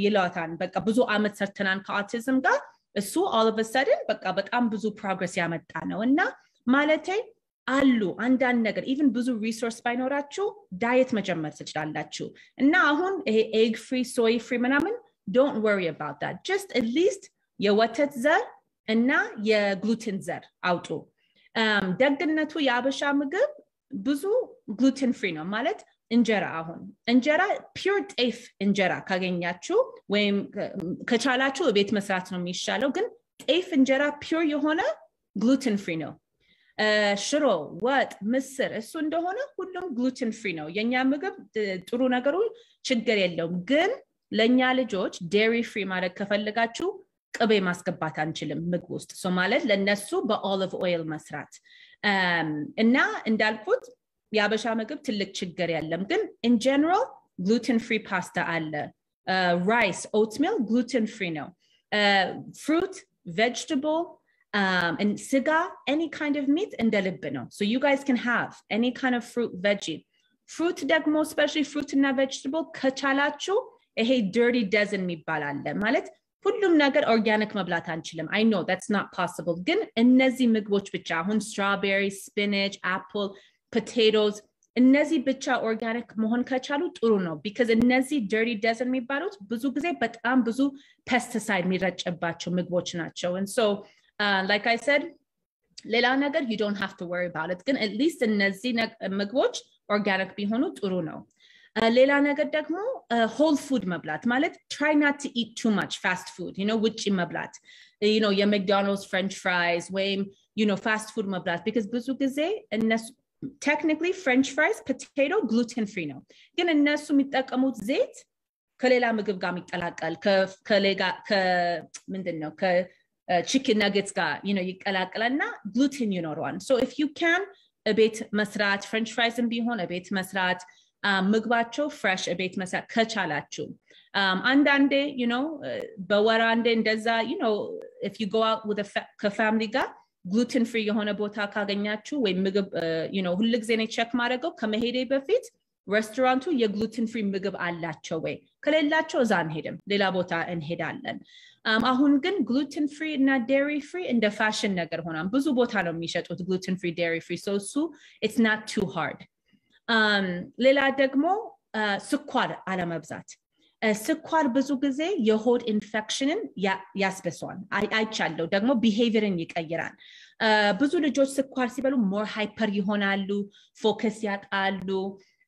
ይላታን በቃ ብዙ አመት ሰርተናል ከautism ጋር እሱ all of a sudden በቃ በጣም ብዙ progress ያመጣ ነው እና ማለቴ አሉ አንዳንድ ነገር even ብዙ ሪሶርስ ባይኖራችሁ ዳየት መጀመር ትችላላችሁ እና አሁን ይሄ egg free soy free ምናምን don't worry about that just at least የወተት ዘር እና የግሉተን ዘር አውጡ ደግነቱ የአበሻ ምግብ ብዙ gluten free ነው ማለት እንጀራ አሁን እንጀራ pure ጤፍ እንጀራ ካገኛችሁ ወይም ከቻላችሁ ቤት መስራት ነው የሚሻለው ግን ጤፍ እንጀራ pure የሆነ gluten free ነው ሽሮ ወጥ ምስር እሱ እንደሆነ ሁሉም gluten free ነው የኛ ምግብ ጥሩ ነገሩ ችግር የለውም ግን ለኛ ልጆች dairy free ማለት ከፈለጋችሁ ቅቤ ማስገባት አንችልም ምግብ ውስጥ ሶ ማለት ለነሱ በኦሊቭ ኦይል መስራት እና እንዳልኩት የአበሻ ምግብ ትልቅ ችግር የለም ግን in general gluten free pasta አለ rice oatmeal gluten free ነው fruit vegetable and siga any kind of meat and delibino so you guys can have any kind of fruit veggie fruit ደግሞ especially fruit and vegetable ከቻላችሁ ይሄ dirty dozen የሚባል አለ ማለት ሁሉም ነገር ኦርጋኒክ መብላት አንችልም I know that's not possible ግን እነዚህ ምግቦች ብቻ አሁን strawberry spinach apple potatoes እነዚህ ብቻ ኦርጋኒክ መሆን ከቻሉ ጥሩ ነው because እነዚህ dirty dozen የሚባሉት ብዙ ጊዜ በጣም ብዙ pesticide የሚረጨባቸው ምግቦች ናቸው and so like I said ሌላ ነገር you don't have to worry about it ግን at least እነዚህ ምግቦች ኦርጋኒክ ቢሆኑ ጥሩ ነው ሌላ ነገር ደግሞ whole food መብላት ማለት try not to eat too much fast food you know ውጪ መብላት you know የMcDonald's french fries ወይም you know fast food መብላት because ብዙ ጊዜ እነሱ technically french fries potato gluten free ነው ግን እነሱ የሚጠቀሙት ዘይት ከሌላ ምግብ ጋር የሚጠላቀል ከሌላ ምንድነው chicken nuggets ጋር you know ይቀላቀልና gluten ይኖረዋል so if you can a bit መስራት french fries ቢሆን a bit መስራት ምግባቸው fresh a bit መስራት ከቻላችሁ አንዳንዴ you know በወራንዴ እንደዛ you know if you go out with a family ጋር gluten free የሆነ ቦታ ካገኛችሁ ወይ ምግብ you know ሁሉ ጊዜ ነው ቼክ ማድረገው ከመሄዴ በፊት ሬስቶራንቱ የgluten free ምግብ አላቸው ወይ ከሌላቸው እዛ እንሄድም ሌላ ቦታ እንሄዳለን አሁን ግን gluten free እና dairy free እንደ ፋሽን ነገር ሆኗል ብዙ ቦታ ነው የሚሸጡት gluten free dairy free so it's not too hard ሌላ ደግሞ ስኳር አለመብዛት ስኳር ብዙ ጊዜ የሆድ ኢንፌክሽንን ያስበሳዋል አይቻለው ደግሞ ቢሄቪየርን ይቀይራል ብዙ ልጆች ስኳር ሲበሉ more hyper ይሆናሉ ፎከስ ያጣሉ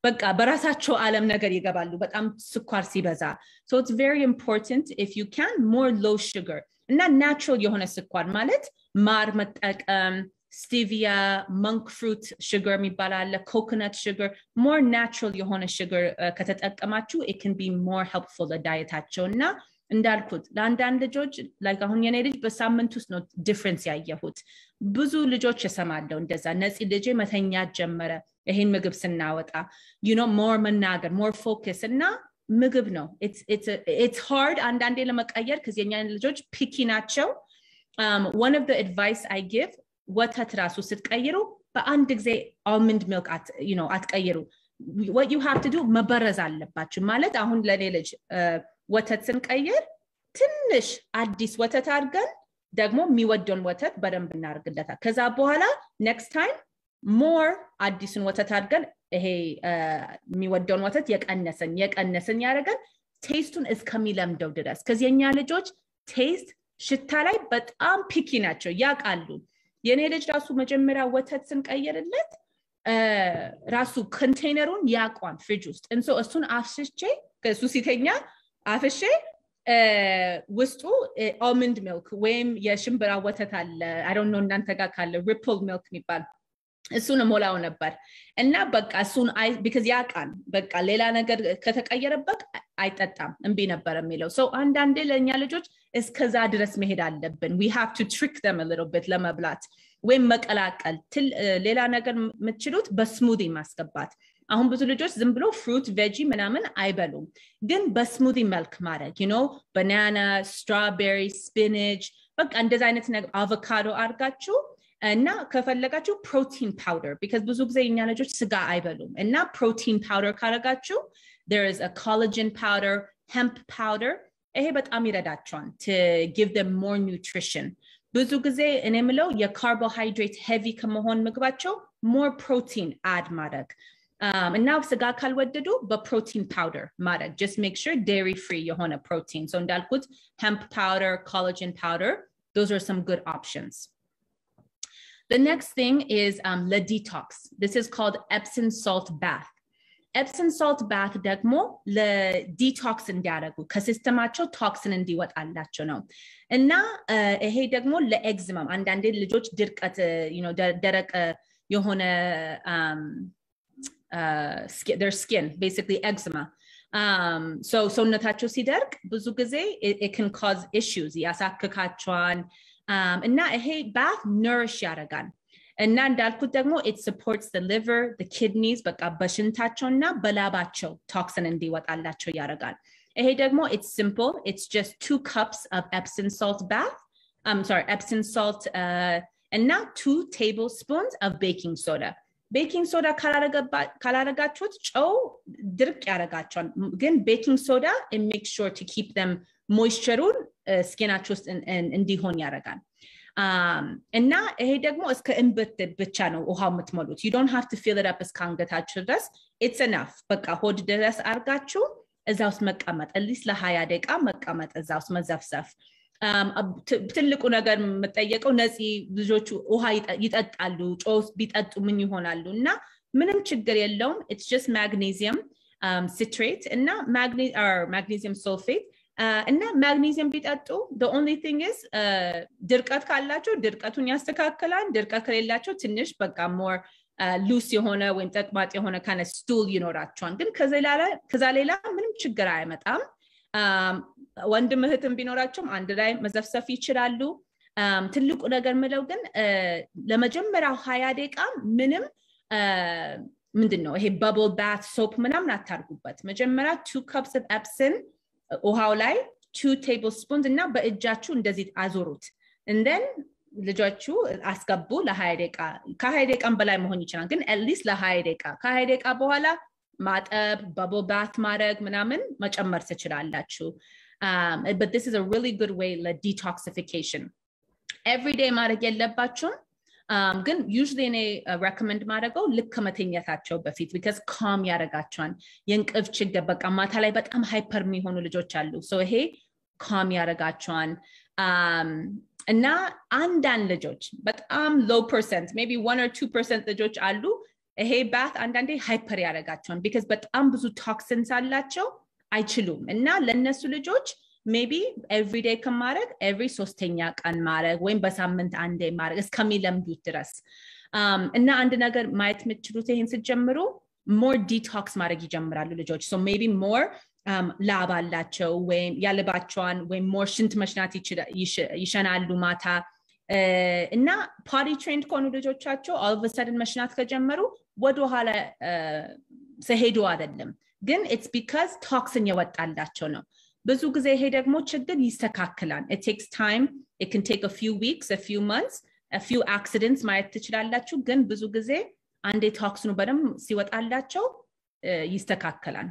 በቃ በራሳቸው ዓለም ነገር ይገባሉ በጣም ስኳር ሲበዛ so it's very important if you can more low sugar እና natural የሆነ ስኳር ማለት ማር መጠቀም stevia monk fruit sugar የሚባል አለ coconut sugar more natural የሆነ sugar ከተጠቀማችሁ it can be more helpful ለዳይታቸውና እንዳልኩት ለአንዳንድ ልጆች like አሁን የኔ ልጅ በሳምንት ውስጥ ነው difference ያየሁት ብዙ ልጆች እሰማለሁ እንደዛ ነፂ ልጄ መተኛት ጀመረ ይሄን ምግብ ስናወጣ you know more መናገር more focus እና ምግብ ነው it's hard አንዳንዴ ለመቀየር cuz የኛ ልጆች picky ናቸው one of the advice I give ወተት ራሱ ስትቀይሩ በአንድ ጊዜ almond milk you know አትቀይሩ what you have to do መበረዝ አለባችሁ ማለት አሁን ለኔ ልጅ ወተት ስንቀይር ትንሽ አዲስ ወተት አድርገን ደግሞ የሚወደውን ወተት በደንብ እናርግለታል ከዛ በኋላ next time more አዲስን ወተት አድርገን ይሄ የሚወደውን ወተት የቀነሰን ያደርገን ቴስቱን እስከሚለምደው ድረስ ከዚህ የኛ ልጆች ቴስት ሽታ ላይ በጣም ፒኪ ናቸው ያቃሉ የኔ ልጅ ራሱ መጀመሪያ ወተት ስንቀይርለት ራሱ ኮንቴይነሩን ያቋን ፍሪጅ ውስጥ እንሶ እሱን አፍሽቼ ከሱ ሲተኛ አፍሼ ውስጡ almond milk ወይም የሽምብራ ወተት አለ I don't know እናንተ ጋር ካለ ripple milk የሚባል እሱን ሞላው ነበር እና በቃ እሱን because ያቃን በቃ ሌላ ነገር ከተቀየረበት አይጠጣም እንቢ ነበር የሚለው so አንዳንዴ ለኛ ልጆች እስከዛ ድረስ መሄድ አለብን we have to trick them a little bit ለመብላት ወይም መቀላቀል ሌላ ነገር የምትችሉት በስሙዲ ማስገባት አሁን ብዙ ልጆች ዝም ብሎ fruit veggie ምናምን አይበሉም ግን በስሙዲ መልክ ማድረግ you know banana strawberry spinach በቃ እንደዛ አይነት ነገር avocado አርጋችሁ እና ከፈለጋችሁ protein powder because ብዙ ጊዜ የኛ ልጆች ስጋ አይበሉም እና protein powder ካረጋችሁ there is a collagen powder hemp powder ይሄ በጣም ይረዳቸዋል to give them more nutrition ብዙ ጊዜ እኔ የምለው የካርቦሃይድሬት ሄቪ ከመሆን ምግባቸው more protein add ማድረግ እና ስጋ ካልወደዱ በፕሮቲን powder ማድረግ just make sure dairy free የሆነ protein so እንዳልኩት hemp powder collagen powder those are some good options. The next thing is the detox. This is called Epsom salt bath. Epsom salt bath ደግሞ ለዲቶክስ እንዲያደርጉ ከሲስተማቸው ቶክሲን እንዲወጣላቸው ነው እና ይሄ ደግሞ ለኤግዜማ አንዳንዴ ልጆች ድርቀት ደረቅ የሆነ their skin basically eczema so ሰውነታቸው ሲደርቅ ብዙ ጊዜ it can cause issues ያሳክካቸዋል እና ይሄ bath nourish ያደርጋል እና እንዳልኩት ደግሞ it supports the liver the kidneys በቃ በሽንታቸውና በላባቸው ቶክሲን እንዲወጣላቸው ያደርጋል ይሄ ደግሞ it's simple it's just 2 cups of Epsom salt bath Epsom salt and now 2 tablespoons of baking soda baking soda ካላረጋችሁት ጨው ድርቅ ያረጋቸዋል ግን baking soda it makes sure to keep them moisture ስኪናቸው ውስጥ እንዲሆን ያረጋል እና ይሄ ደግሞ እስከ እንብት ብቻ ነው ውሃው የምትሞሉት you don't have to fill it up እስካንገታችሁ ድረስ it's enough በቃ ሆድ ድረስ አርጋችሁ እዛው ውስጥ መቀመጥ at least ለ20 ደቂቃ መቀመጥ እዛው ውስጥ መዘፍዘፍ ትልቁ ነገር መጠየቀው ነፂ ልጆቹ ውሃ ይጠጣሉ ጮስ ቢጠጡ ምን ይሆናሉ እና ምንም ችግር የለውም it's just magnesium citrate እና magnesium sulfate እና magnesium ቢጠጡ the only thing is ድርቀት ካላችሁ ድርቀቱን ያስተካክላል ድርቀት ከሌላችሁ ትንሽ በቃ more loose የሆነ ወይም ተቅማጥ የሆነ kind of stool ይኖራቸዋል ግን ከዛ ሌላ ምንም ችግር አይመጣም ወንድም እህትም ቢኖራቸውም አንድ ላይ መዘፍሰፍ ይችላሉ ትልቁ ነገር ምለው ግን ለመጀመሪያው 20 ደቂቃ ምንም ምንድነው ይሄ bubble bath soap ምናምን አታርጉበት መጀመሪያ 2 cups of Epsom ውሃው ላይ 2 tablespoons እና በእጃችሁ እንደዚህ አዞሩት and then ልጆቹ አስገቡ ለ20 ደቂቃ ከ20 ደቂቃም በላይ መሆን ይችላል ግን at least ለ20 ደቂቃ ከ20 ደቂቃ በኋላ ማጠብ bubble bath ማድረግ ምናምን መጨመር ትችላላችሁ but this is a really good way like detoxification every day ማድረግ የለባችሁም ግን usually እኔ recommend ማድረገው ልክ መተኛታቸው በፊት because calm ያረጋቸዋል የእንቅልፍ ችግር በቃ ማታ ላይ በጣም ሃይፐር የሚሆኑ ልጆች አሉ so ይሄ calm ያረጋቸዋል እና አንዳንድ ልጆች በጣም low percent maybe 1 or 2% ልጆች አሉ ይሄ bath አንዳንዴ ሃይፐር ያረጋቸዋል because በጣም ብዙ ቶክሲንስ አላቸው አይችሉም እና ለነሱ ልጆች maybe every day ከማረግ every ሶስተኛ ቀን ማረግ ወይም በሳምንት አንዴ ማረግ እስከሚለምዱት ድረስ እና አንድ ነገር ማየት የምትችሉት ይሄን ሲጀምሩ more detox ማረግ ይጀምራሉ ልጆች so maybe more ላብ አላቸው ወይም ያለባቸዋን ወይም more ሽንት መሽናት ይሸናሉ ማታ እና potty trained ከሆኑ ልጆቻቸው all of a sudden መሽናት ከጀመሩ ወደ ኋላ ሰሄዱ አይደለም ግን it's because toxin የወጣላቸው ነው ብዙ ጊዜ ይሄ ደግሞ ችግር ይስተካከላል it takes time it can take a few weeks a few months a few accidents ማየት ትችላላችሁ ግን ብዙ ጊዜ አንዴ ቶክሲኑ በደም ሲወጣላቸው ይስተካከላል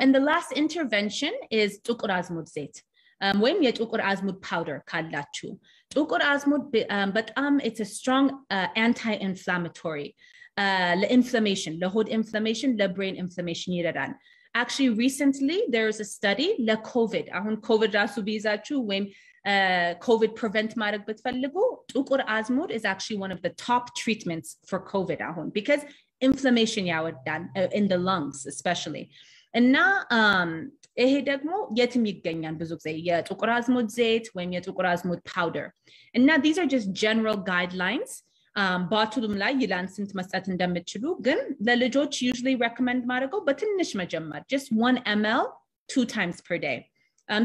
and the last intervention is ጥቁር አዝሙድ ዘይት ወይም የጥቁር አዝሙድ powder ካላችሁ ጥቁር አዝሙድ በጣም it's a strong anti-inflammatory ለኢንፍላሜሽን ለሆድ ኢንፍላሜሽን ለብሬን ኢንፍላሜሽን ይረዳል actually recently there was a study ለኮቪድ አሁን ኮቪድ ራሱ ቢይዛችሁ ወይም COVID prevent ማድረግ ብትፈልጉ ጥቁር አዝሙድ is actually one of the top treatments for COVID አሁን because inflammation ያወርዳል in the lungs especially እና ይሄ ደግሞ የትም ይገኛል ብዙ ጊዜ የጥቁር አዝሙድ ዘይት ወይም የጥቁር አዝሙድ powder እና these are just general guidelines ባቱሉም ላይ ይላን ስንት መስጠት እንደምትችሉ ግን ለልጆች usually recommend ማድረገው በትንሽ መጀመር just 1 ml 2 times per day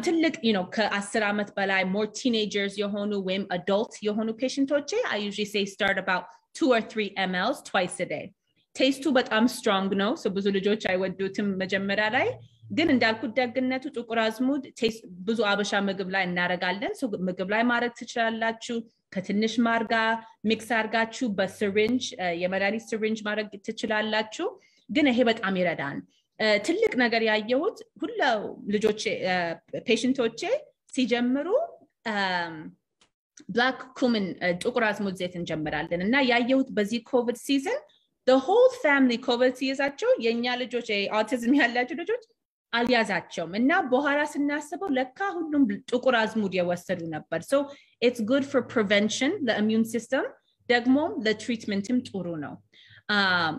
ትልቅ ከ10 ዓመት በላይ more teenagers የሆኑ ወይም adult የሆኑ patientoቼ I usually say start about 2 or 3 mLs twice a day ቴስቱ በጣም strong ነው so ብዙ ልጆች አይወዱትም መጀመሪያ ላይ ግን እንዳልኩት ደግነቱ ጥቁር አዝሙድ ቴስት ብዙ አበሻ ምግብ ላይ እናረጋለን so ምግብ ላይ ማድረግ ትችላላችሁ ከትንሽ ማርጋ ሚክስ አርጋችሁ በሲሪንጅ የመድኃኒት ሲሪንጅ ማድረግ ትችላላችሁ ግን ይሄ በጣም ይረዳል ትልቅ ነገር ያየሁት ሁሉ ልጆች ፔሽንቶቼ ሲጀምሩ black cumin ጥቁር አዝሙድ ዘይት እንጀምራለን እና ያየሁት በዚህ ኮቪድ ሲዝን the whole family COVID ሲይዛቸው የኛ ልጆች autism ያላቸው ልጆች አልያዛቸውም እና በኋላ ስናስበው ለካ ሁሉም ጥቁር አዝሙድ የወሰዱ ነበር so it's good for prevention the immune system ደግሞ ለትሪትመንትም ጥሩ ነው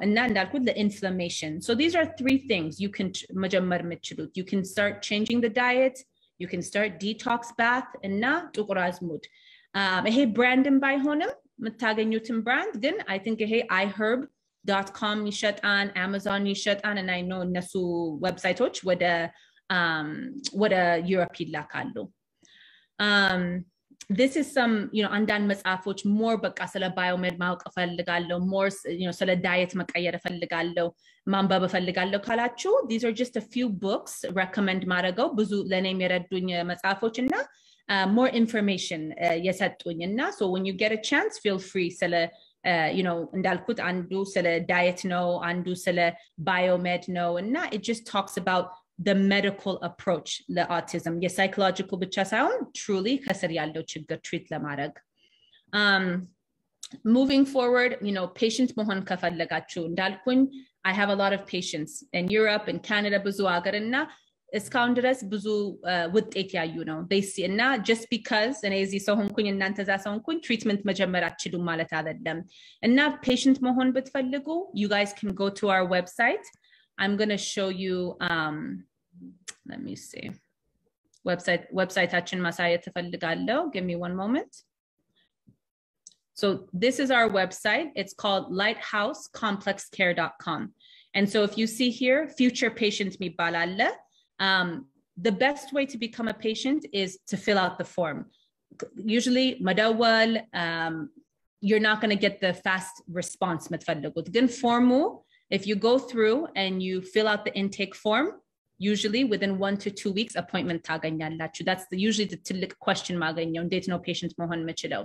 and እንዳልኩት the inflammation so these are three things you can መጀመር የምትችሉት you can start changing the diet you can start detox bath እና ጥቁር አዝሙድ ይሄ ብራንድም ባይሆንም የምታገኙትን ብራንድ ግን I think ይሄ iherb.com ይሸጣን Amazon ይሸጣን and I know እነሱ ዌብሳይቶች ወደ ዩሮፕ ይላካሉ this is some አንዳንድ መጽሐፎች more በቃ ስለ ባዮሜድ ማወቅ ፈልጋለሁ more ስለ ዳየት መቀየር ፈልጋለሁ ማንበብ ፈልጋለሁ ካላችሁ these are just a few books recommend ማድረገው ብዙ ለኔም የረዱኝ መጽሐፎች እና more information የሰጡኝ እና so when you get a chance feel free ስለ እንዳልኩት አንዱ ስለ ዳየት ነው አንዱ ስለ ባዮሜድ ነው እና it just talks about the medical approach the autism the psychological ብቻ ሳይሆን truly ከስር ያለው ችግር treat ለማድረግ moving forward patients መሆን ከፈለጋችሁ እንዳልኩኝ I have a lot of patients in Europe and Canada ብዙ ሀገርና እስካሁን ድረስ ብዙ ውጤት ያዩ ነው they see እና just because እኔ እዚህ ሰው ሆንኩኝ እናንተ እዛ ሰው ሆንኩኝ treatment መጀመር አትችሉም ማለት አይደለም እና patient መሆን ብትፈልጉ you guys can go to our website I'm going to show you let me see website-አችን ማሳየት እፈልጋለሁ give me one moment so this is our website it's called lighthousecomplexcare.com and so if you see here future patients የሚባል አለ the best way to become a patient is to fill out the form usually madawal you're not going to get the fast response متفلقوت ግን form if you go through and you fill out the intake form usually within 1 to 2 weeks appointment ታገኛላችሁ that's usually the ትልቅ question ማገኘው እንዴት ነው patient መሆን የምችለው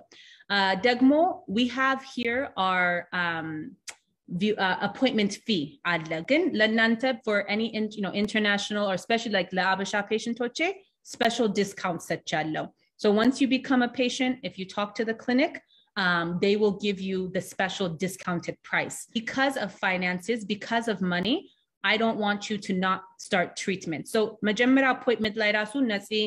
ደግሞ we have here our appointment fee አለ ግን ለእናንተ for any international or especially like ለአበሻ patientቶቼ special discount ሰጥቻለሁ so once you become a patient if you talk to the clinic they will give you the special discounted price because of finances because of money I don't want you to not start treatment so መጀመሪያ appointment ላይ ራሱ Netsy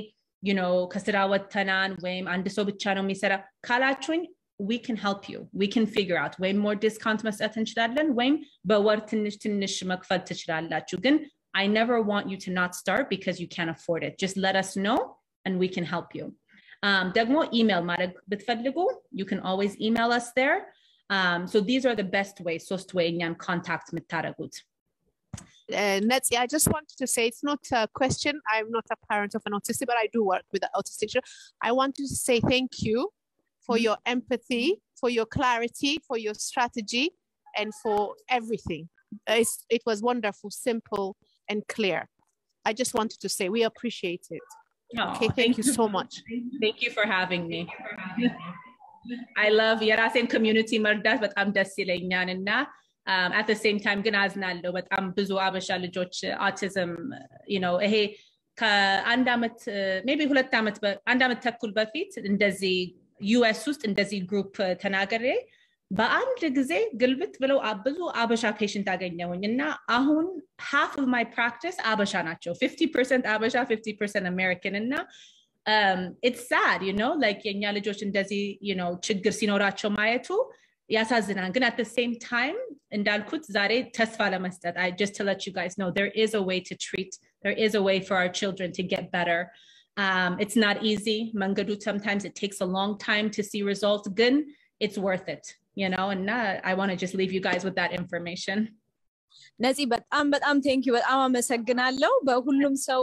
ከስራ ወጥተናል ወይም አንድ ሰው ብቻ ነው የሚሰራ ካላችሁኝ we can help you we can figure out way more discount መስጠት እንችላለን ወይም በወር ትንሽ መክፈል ትችላላችሁ ግን I never want you to not start because you can't afford it just let us know and we can help you ደግሞ email ማድረግ ብትፈልጉ you can always email us there so these are the best ways ሶስት way እኛን contact የምታደርጉት
Netsy, I just wanted to say it's not a question. I'm not a parent of an autistic, but I do work with an autistic children. I want to say thank you for your empathy, for your clarity, for your strategy, and for everything. It was wonderful, simple, and clear. I just wanted to say we appreciate it. Okay, thank you so much.
Thank you for having me. I love የራሴን community መርዳት በጣም ደስ ይለኛል እና at the same time ግን አዝናለሁ በጣም ብዙ አበሻ ልጆች autism ይሄ ከአንድ አመት maybe አንድ አመት ተኩል በፊት እንደዚህ US ውስጥ እንደዚህ ግሩፕ ተናገሬ በአንድ ጊዜ ግልብጥ ብለው ብዙ አበሻ ፔሽንት አገኘሁኝ እና አሁን half of my practice አበሻ ናቸው 50% አበሻ 50% American እና it's sad like የኛ ልጆች እንደዚህ ችግር ሲኖራቸው ማየቱ ያሳዝናል ግን at the same time እንዳልኩት ዛሬ ተስፋ ለመስጠት I just to let you guys know there is a way to treat there is a way for our children to get better it's not easy መንገዱ sometimes it takes a long time to see results ግን it's worth it and I want to just leave you guys with that information
Netsy በጣም thank you በጣም አመሰግናለሁ በሁሉም ሰው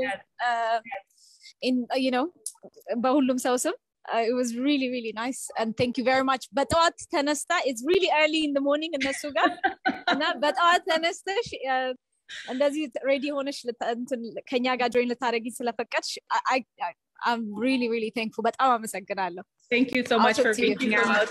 በሁሉም ሰው ስም it was really really nice and thank you very much በጠዋት ተነስታ it's really early in the morning እነሱ ጋር እና በጠዋት ተነስተሽ እንደዚህ ready ሆነሽ ከኛ ጋር join ልታረጊ ስለፈቀድሽ I'm really really thankful በጣም አመሰግናለሁ
Thank you so much for reaching out